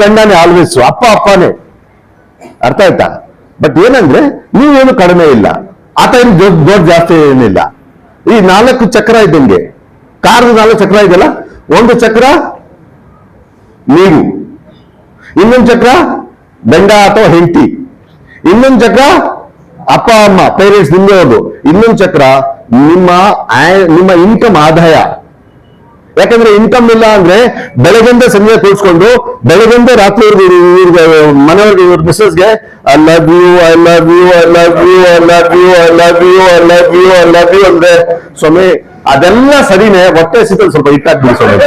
ಗಂಡನೇ ಆಲ್ವೇಸ್, ಅಪ್ಪನೇ. ಅರ್ಥ ಆಯ್ತಾ? ಬಟ್ ಏನಂದ್ರೆ ನೀವೇನು ಕಡಿಮೆ ಇಲ್ಲ, ಆತ ಏನು ದೊಡ್ಡ ಜಾಸ್ತಿ ಏನಿಲ್ಲ. ಈ 4 ಚಕ್ರ ಇದ್ದಂಗೆ, ಕಾರ್ದು 4 ಚಕ್ರ ಇದೆಯಲ್ಲ, ಒಂದು ಚಕ್ರ ನೀವು, ಇನ್ನೊಂದು ಚಕ್ರ ಗಂಡ ಅಥವಾ ಹೆಂಡತಿ, ಇನ್ನೊಂದು ಚಕ್ರ ಅಪ್ಪ ಅಮ್ಮ ಪೇರೆಂಟ್ಸ್ ನಿಮ್ಮದು, ಇನ್ನೊಂದು ಚಕ್ರ ನಿಮ್ಮ ಇನ್ಕಮ್ ಆದಾಯ. ಯಾಕಂದ್ರೆ ಇನ್ಕಮ್ ಇಲ್ಲ ಅಂದ್ರೆ ಬೆಳಗಿಂದ ಸಂಜೆ ಕೂರಿಸ್ಕೊಂಡು ಬೆಳಗಿಂದ ರಾತ್ರಿ ಮನೆಯವ್ರಿಗೆ ಇವ್ರ ಮಿಸ್ಸಸ್ಗೆ I love you, I love you, I love you, I love you, I love you, I love you, I love you ಅಂದ್ರೆ ಸ್ವಾಮಿ ಅದೆಲ್ಲ ಸರಿನೇ, ಹೊಟ್ಟೆ ಸಿಕ್ಕಲ್ಲಿ ಸ್ವಲ್ಪ ಇಟ್ಟಾಕ್ಬಿಡಿ ಸ್ವಾಮಿ.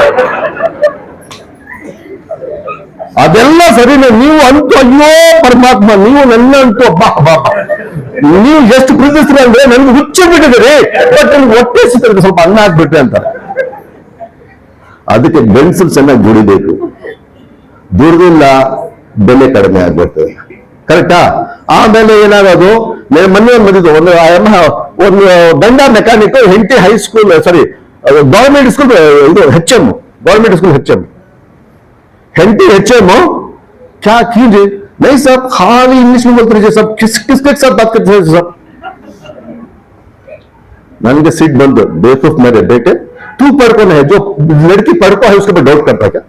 ಅದೆಲ್ಲ ಸರಿನೇ. ನೀವು ಅಂತೂ ಅಯ್ಯೋ ಪರಮಾತ್ಮ, ನೀವು ನನ್ನ ಅಂತೂ ಅಬ್ಬಾ ನೀವು ಎಷ್ಟು ಪ್ರೀತಿಸ್ತೀರ ಅಂದ್ರೆ ನನ್ಗೆ ಹುಚ್ಚು ಬಿಟ್ಟಿದ್ದೀರಿ, ಬಟ್ ನಿಮ್ಗೆ ಹೊಟ್ಟೆ ಸಿಕ್ಕಲ್ಲಿ ಸ್ವಲ್ಪ ಅನ್ನ ಹಾಕ್ಬಿಟ್ರೆ ಅಂತ. ಅದಕ್ಕೆ ಬೆನ್ಸಲ್ ಚೆನ್ನಾಗಿ ದುಡಿಬೇಕು. ದುಡ್ದಿಲ್ಲ, ಬೆಲೆ ಕಡಿಮೆ ಆಗ್ಬಿಡ್ತದೆ. ಕರೆಕ್ಟಾ? ಆಮೇಲೆ ಏನಾಗೋದು, ಮೊನ್ನೆ ಬಂದಿದ್ದು ಒಂದು ಗಂಡ ಮೆಕ್ಯಾನಿಕ್, ಹೆಂಡತಿ ಹೈಸ್ಕೂಲ್ ಸಾರಿ ಗವರ್ಮೆಂಟ್ ಸ್ಕೂಲ್, ಇದು HM, government school HM, हेंटी HM क्या कीजिए? नहीं साहब, खाली इंग्लिश में बोलते रहिए साहब, किसके साथ बात करते हैं साहब? मैंने सीट बंद, बेवकूफ मेरे बेटे, तू पढ़को नहीं, जो लड़की पढ़को है उसके ऊपर डाउट करता क्या?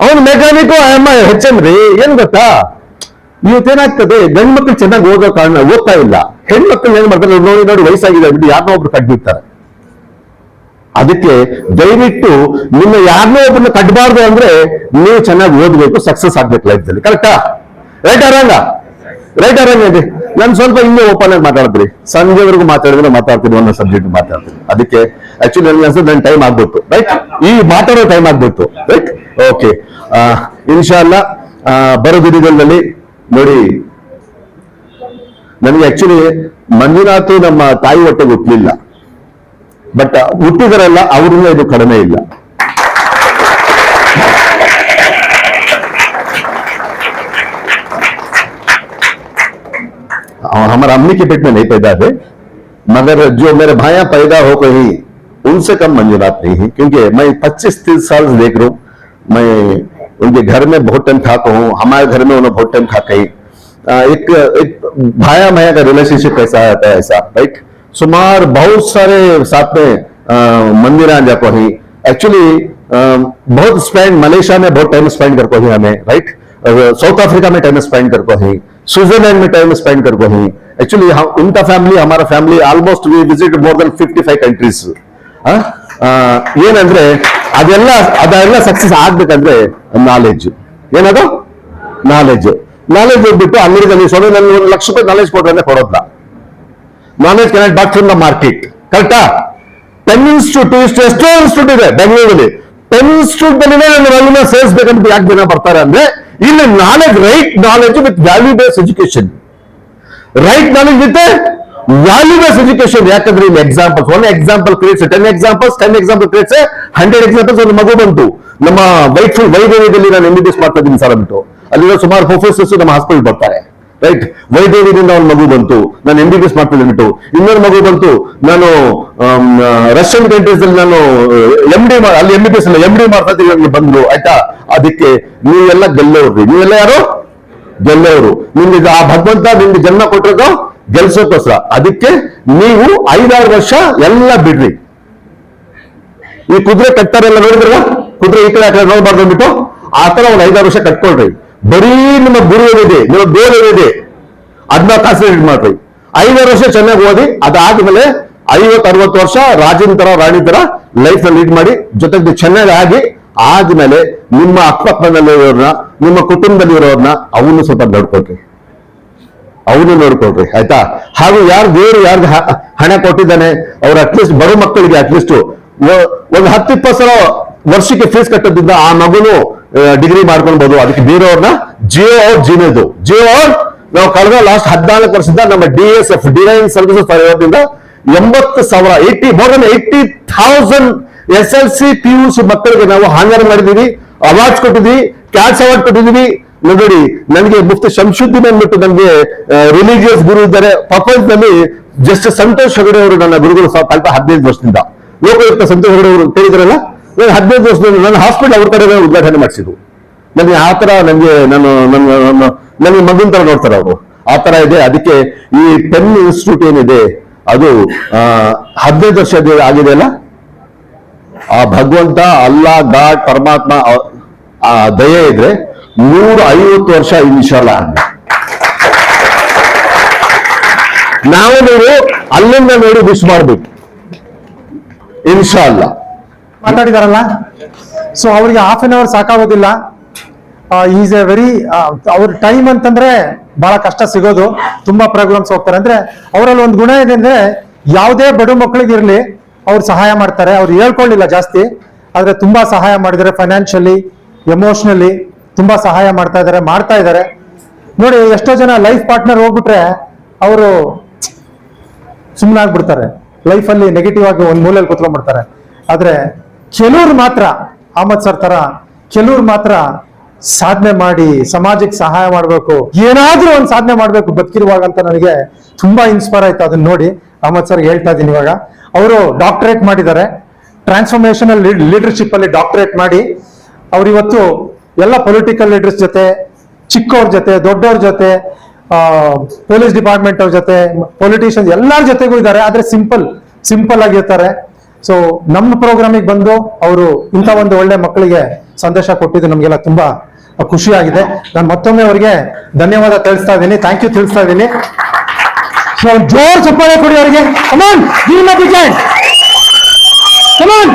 ಅವನು ಮೆಕ್ಯಾನಿಕ್ HM ರೀ. ಏನ್ ಗೊತ್ತಾ, ಇವತ್ತೇನಾಗ್ತದೆ, ಗಂಡು ಮಕ್ಕಳು ಚೆನ್ನಾಗಿ ಓದೋ ಕಾರಣ ಓದ್ತಾ ಇಲ್ಲ, ಹೆಣ್ಮಕ್ಳು ಏನ್ ಮಾಡ್ತಾರೆ, ನೋಡಿ ವಯಸ್ಸಾಗಿದೆ ಬಿಟ್ಟು ಯಾರನ್ನೋ ಒಬ್ರು ಕಟ್ಬಿಡ್ತಾರೆ. ಅದಕ್ಕೆ ದಯವಿಟ್ಟು ನಿಮ್ಮ ಯಾರನ್ನೋ ಒಬ್ಬರನ್ನ ಕಟ್ಟಬಾರ್ದು ಅಂದ್ರೆ ನೀವು ಚೆನ್ನಾಗಿ ಓದ್ಬೇಕು, ಸಕ್ಸಸ್ ಆಗ್ಬೇಕು ಲೈಫ್ದಲ್ಲಿ. ಕರೆಕ್ಟಾ? ರೈಟ್ ಆರಂಗ? ರೈಟ್ ಆರಂಗ ಇದೆ. ನಾನು ಸ್ವಲ್ಪ ಇನ್ನೂ ಓಪನ್ ಆಗಿ ಮಾತಾಡ್ತೀನಿ, ಸಂಜೆವರೆಗೂ ಮಾತಾಡ್ತೀನಿ ಅನ್ನೋ ಸಬ್ಜೆಕ್ಟ್ ಮಾತಾಡ್ತೀನಿ. ಅದಕ್ಕೆ ಆಕ್ಚುಲಿ ನನಗೆ ಅನ್ಸುತ್ತೆ ನನ್ನ ಟೈಮ್ ಆಗ್ಬಿಟ್ಟು, ರೈಟ್? ಈ ಮಾತಾಡೋ ಟೈಮ್ ಆಗ್ಬಿಟ್ಟು, ರೈಟ್? ಓಕೆ, ಇನ್ಶಾಲ್ಲಾ ಬರೋ ದಿನಗಳಲ್ಲಿ ನೋಡಿ, ನನಗೆ ಆಕ್ಚುಲಿ ಮಂಜುನಾಥ್ ನಮ್ಮ ತಾಯಿ ಹೊಟ್ಟೆಗೆ ಹುಟ್ಟಲಿಲ್ಲ, ಬಟ್ ಹುಟ್ಟಿದರಲ್ಲ ಅವರಿಂದ ಇದು ಕಡಿಮೆ ಇಲ್ಲ. हमारा अम्मी के पेट में नहीं पैदा थे, मगर जो मेरे भाइयां पैदा हो गई उनसे कम मंजूरात नहीं है, क्योंकि मैं 25-30 साल से देख रहा हूं. मैं उनके घर में बहुत टाइम खाता हूँ, हमारे घर में उन्होंने बहुत टाइम खा गई. एक भाया भाया का रिलेशनशिप कैसा आता है, ऐसा राइट? सुमार बहुत सारे साथ में मंदिर जाको ही. एक्चुअली बहुत स्पेंड मलेशिया में बहुत टाइम स्पेंड करको ही हमें, राइट? साउथ अफ्रीका में टाइम स्पेंड करको ही, स्विट्जरलैंड में टाइम स्पेंड करको ही एक्चुअली उनका फैमिली हमारा family almost V visit more than 55 countries. ಏನಂದ್ರೆ ಅದೆಲ್ಲ ಸಕ್ಸಸ್ ಆಗ್ಬೇಕಂದ್ರೆ ನಾಲೆಜ್. ಏನದು ನಾಲೆಜ್ ಬಿಟ್ಟು ಅಮೆರಿಕದಲ್ಲಿ ಸೊನ್ನೆ ನನ್ನ ₹1 ಲಕ್ಷ ನಾಲೆಜ್ ಕೊಟ್ರೆ ಕೊಡೋದ. Knowledge cannot bought from the market. ಕರೆಕ್ಟಾ? ಪೆನ್ ಇನ್ಸ್ಟಿಟ್ಯೂಟ್ ಎಷ್ಟೋ ಇನ್ಸ್ಟಿಟ್ಯೂಟ್ ಇದೆ ಬೆಂಗಳೂರಲ್ಲಿ. ಪೆನ್ ಇನ್ಸ್ಟಿಟ್ಯೂಟ್ ಬಲ್ಲಿನೇ ನನ್ನ ವ್ಯಾಲ್ಯೂನ ಸೇರಿಸಬೇಕಂತ ಯಾಕೆ ಜನ ಬರ್ತಾರೆ ಅಂದ್ರೆ ಇಲ್ಲಿ knowledge, right knowledge with value based education. Right knowledge with value based education. ಯಾಕಂದ್ರೆ ಇಲ್ಲಿ examples, 1 example creates 10 examples, 10 example creates 100 examples. ಒಂದು ಮಗು ಬಂತು ನಮ್ಮ ವೈದೇವಿಯಲ್ಲಿ ನಾನು MBBS ಮಾಡ್ತಾ ಇದ್ದೀನಿ ಸರ್ ಅಂದ್ಬಿಟ್ಟು, ಅಲ್ಲಿರೋ ಸುಮಾರು ಪ್ರೊಫೆಸರ್ಸ್ ನಮ್ಮ ಹಾಸ್ಪಿಟಲ್ ಬರ್ತಾರೆ. ರೈಟ್, ವೈದೇವಿಯಿಂದ ಒಂದು ಮಗು ಬಂತು, ನಾನು MBBS ಮಾಡ್ತಾ ಇದ್ಬಿಟ್ಟು. ಇನ್ನೊಂದು ಮಗು ಬಂತು, ನಾನು ರಷ್ಯನ್ ಕಂಟ್ರೀಸ್ ಅಲ್ಲಿ ನಾನು ಅಲ್ಲಿ MBBS ಅಲ್ಲ MD ಮಾಡ್ತಾ ಇದ್ದೀನಿ ಬಂದ್ರು. ಆಯ್ತಾ? ಅದಕ್ಕೆ ನೀವೆಲ್ಲ ಗೆಲ್ಲೋರ್ರಿ. ನೀವೆಲ್ಲ ಯಾರು ಗೆಲ್ಲೋರು. ನಿಮ್ಗೆ ಆ ಭಗವಂತ ನಿಮ್ಗೆ ಜನ್ಮ ಕೊಟ್ಟಿರೋದು ಗೆಲ್ಸೋಕೋಸ್ಕರ. ಅದಕ್ಕೆ ನೀವು 5-6 ವರ್ಷ ಎಲ್ಲ ಬಿಡ್ರಿ. ಈ ಕುದುರೆ ಕಟ್ತಾರೆಲ್ಲ ನೋಡಿದ್ರಲ್ಲ, ಕುದುರೆ ಈ ಕಡೆ ಆ ಕಡೆ ನೋಡ್ಬಾರ್ದು ಅಂದ್ಬಿಟ್ಟು ಆ ತರ ಒಂದು 5-6 ವರ್ಷ ಕಟ್ಕೊಳ್ರಿ. ಬರೀ ನಿಮ್ಮ ಗುರು ಏನಿದೆ, ನಿಮ್ಮ ಗೋಲ್ ಏನಿದೆ ಅದನ್ನ ಕಾನ್ಸಂಟ್ರೇಟ್ ಮಾಡ್ರಿ. 5-6 ವರ್ಷ ಚೆನ್ನಾಗಿ ಓದಿ, ಅದಾದ್ಮೇಲೆ 50-60 ವರ್ಷ ರಾಜನ ತರ ರಾಣಿ ತರ ಲೈಫ್ ನ ಲೀಡ್ ಮಾಡಿ, ಜೊತೆಗೆ ಚೆನ್ನಾಗಿ ಆಗಿ ಆದ್ಮೇಲೆ ನಿಮ್ಮ ಅಕ್ಕಪಕ್ಕದಲ್ಲಿ ಇರೋರ್ನ, ನಿಮ್ಮ ಕುಟುಂಬದಲ್ಲಿ ಇರೋರ್ನ ಅವನು ಸ್ವಲ್ಪ ನೋಡ್ಕೊಳ್ರಿ. ಆಯ್ತಾ? ಹಾಗೂ ದೇವರು ಯಾರಿಗೆ ಹಣ ಕೊಟ್ಟಿದ್ದಾನೆ ಅವ್ರು ಅಟ್ಲೀಸ್ಟ್ ಬರೋ ಮಕ್ಕಳಿಗೆ ಅಟ್ಲೀಸ್ಟ್ ಒಂದು 10-20 ಸಾವಿರ ವರ್ಷಕ್ಕೆ ಫೀಸ್ ಕಟ್ಟೋದ್ರಿಂದ ಆ ಮಗುನು ಡಿಗ್ರಿ ಮಾಡ್ಕೊಳ್ಬಹುದು. ಅದಕ್ಕೆ ಬೇರೆಯವ್ರನ್ನ ಜಿಯೋ ನಾವು ಕಳೆದ ಲಾಸ್ಟ್ 14 ವರ್ಷದಿಂದ ನಮ್ಮ DSF ಡಿವೈನ್ ಸರ್ವಿಸಸ್ ಆಯೋಗದಿಂದ 80,000 ಮೋರ್ ದನ್ 80,000 SLC PUC ಮಕ್ಕಳಿಗೆ ನಾವು ಹಾನರ್ ಮಾಡಿದೀವಿ, ಅವಾರ್ಡ್ಸ್ ಕೊಟ್ಟಿದ್ವಿ, ಕ್ಯಾಟ್ಸ್ ಅವಾರ್ಡ್ ಕೊಟ್ಟಿದೀವಿ. ನೋಡಿ, ನನಗೆ ಮುಫ್ತಿ ಶಂಶುದ್ದೀನ್ ಅಂದ್ಬಿಟ್ಟು ನನಗೆ ರಿಲಿಜಿಯಸ್ ಗುರು ಇದ್ದಾರೆ ಪ್ರಪಂಚದಲ್ಲಿ. ಜಸ್ಟ್ ಸಂತೋಷ್ ಹೆಗಡೆ ಅವರು ನನ್ನ ಗುರುಗಳು ಕಳೆದ 15 ವರ್ಷದಿಂದ. ಲೋಕಯುಕ್ತ ಸಂತೋಷ್ ಹೆಗಡೆ ಅವರು ಕೇಳಿದ್ರಲ್ಲ, 15 ವರ್ಷದಿಂದ ನನ್ನ ಹಾಸ್ಪಿಟಲ್ ಅವ್ರ ಕಡೆ ಉದ್ಘಾಟನೆ ಮಾಡಿಸಿದ್ರು. ನನಗೆ ಆ ತರ ನನಗೆ ಮಗನ್ ತರ ನೋಡ್ತಾರೆ ಅವರು. ಆ ತರ ಇದೆ. ಅದಕ್ಕೆ ಈ ಪೆನ್ ಇನ್ಸ್ಟಿಟ್ಯೂಟ್ ಏನಿದೆ ಅದು 15 ವರ್ಷ ಆಗಿದೆ ಅಲ್ಲ, ಆ ಭಗವಂತ ಅಲ್ಲಾ ಗಾಡ್ ಪರಮಾತ್ಮ ಆ ದಯೆ ಇದ್ರೆ 150 ವರ್ಷ ಇನ್ಶಾಲ್ಲ. ನೀವು ಅಲ್ಲಿಂದ ನೋಡಿ ವಿಶ್ ಮಾಡ್ಬೇಕು ಇನ್ಶಾಲ್ಲ. ಮಾತಾಡಿದಾರಲ್ಲ, ಸೊ ಅವ್ರಿಗೆ ಹಾಫ್ ಅನ್ ಅವರ್ ಸಾಕಾಗೋದಿಲ್ಲ. ಈಸ್ ಎ ವೆರಿ ಅವ್ರ ಟೈಮ್ ಅಂತಂದ್ರೆ ಬಹಳ ಕಷ್ಟ ಸಿಗೋದು. ತುಂಬಾ ಪ್ರೋಗ್ರಾಮ್ಸ್ ಹೋಗ್ತಾರೆ. ಅಂದ್ರೆ ಅವರಲ್ಲಿ ಒಂದು ಗುಣ ಇದೆ ಅಂದ್ರೆ ಯಾವುದೇ ಬಡ ಮಕ್ಕಳಿಗಿರ್ಲಿ ಅವ್ರು ಸಹಾಯ ಮಾಡ್ತಾರೆ. ಅವ್ರು ಹೇಳ್ಕೊಳ್ಳಿಲ್ಲ ಜಾಸ್ತಿ, ಆದ್ರೆ ತುಂಬಾ ಸಹಾಯ ಮಾಡಿದ್ದಾರೆ. ಫೈನಾನ್ಷಿಯಲಿ, ಎಮೋಷನಲಿ ತುಂಬಾ ಸಹಾಯ ಮಾಡ್ತಾ ಇದ್ದಾರೆ. ನೋಡಿ, ಎಷ್ಟೋ ಜನ ಲೈಫ್ ಪಾರ್ಟ್ನರ್ ಹೋಗ್ಬಿಟ್ರೆ ಅವರು ಸುಮ್ಮನೆ ಆಗ್ಬಿಡ್ತಾರೆ. ಲೈಫಲ್ಲಿ ನೆಗೆಟಿವ್ ಆಗಿ ಒಂದ್ ಮೂಲೆಯಲ್ಲಿ ಕೂತ್ಕೊಂಡ್ಬಿಡ್ತಾರೆ. ಆದ್ರೆ ಕೆಲವ್ರು ಮಾತ್ರ, ಅಹಮದ್ ಸರ್ ತರ ಕೆಲವ್ರು ಮಾತ್ರ ಸಾಧನೆ ಮಾಡಿ ಸಮಾಜಕ್ಕೆ ಸಹಾಯ ಮಾಡ್ಬೇಕು, ಏನಾದ್ರೂ ಒಂದು ಸಾಧನೆ ಮಾಡ್ಬೇಕು ಬದುಕಿರುವಾಗ ಅಂತ ನನಗೆ ತುಂಬಾ ಇನ್ಸ್ಪೈರ್ ಆಯ್ತು ಅದನ್ನ ನೋಡಿ. ಅಹಮದ್ ಸರ್ ಹೇಳ್ತಾ ಇದ್ದೀನಿ. ಇವಾಗ ಅವರು ಡಾಕ್ಟರೇಟ್ ಮಾಡಿದ್ದಾರೆ, ಟ್ರಾನ್ಸ್ಫಾರ್ಮೇಶನಲ್ ಲೀಡರ್ಶಿಪ್ ಅಲ್ಲಿ ಡಾಕ್ಟರೇಟ್ ಮಾಡಿ ಅವ್ರು ಇವತ್ತು ಎಲ್ಲ ಪೊಲಿಟಿಕಲ್ ಲೀಡರ್ಸ್ ಜೊತೆ, ಚಿಕ್ಕವ್ರ ಜೊತೆ, ದೊಡ್ಡವ್ರ ಜೊತೆ, ಪೊಲೀಸ್ ಡಿಪಾರ್ಟ್ಮೆಂಟ್ ಅವ್ರ ಜೊತೆ, ಪೊಲಿಟಿಷಿಯನ್ಸ್ ಎಲ್ಲರ ಜೊತೆಗೂ ಇದ್ದಾರೆ. ಆದ್ರೆ ಸಿಂಪಲ್ ಆಗಿರ್ತಾರೆ. ಸೊ ನಮ್ಮ ಪ್ರೋಗ್ರಾಮಿಗೆ ಬಂದು ಅವರು ಇಂಥ ಒಂದು ಒಳ್ಳೆ ಮಕ್ಕಳಿಗೆ ಸಂದೇಶ ಕೊಟ್ಟಿದ್ದು ನಮಗೆಲ್ಲ ತುಂಬಾ ಖುಷಿಯಾಗಿದೆ. ನಾನು ಮತ್ತೊಮ್ಮೆ ಅವರಿಗೆ ಧನ್ಯವಾದ ತಿಳಿಸ್ತಾ ಇದ್ದೀನಿ, ಥ್ಯಾಂಕ್ ಯು ತಿಳಿಸ್ತಾ ಇದ್ದೀನಿ. ಸೊ ಜೋರ್ ಚಪ್ಪಾಳೆ ಕೊಡಿ ಅವರಿಗೆ. Come on, give him a big hand. Come on.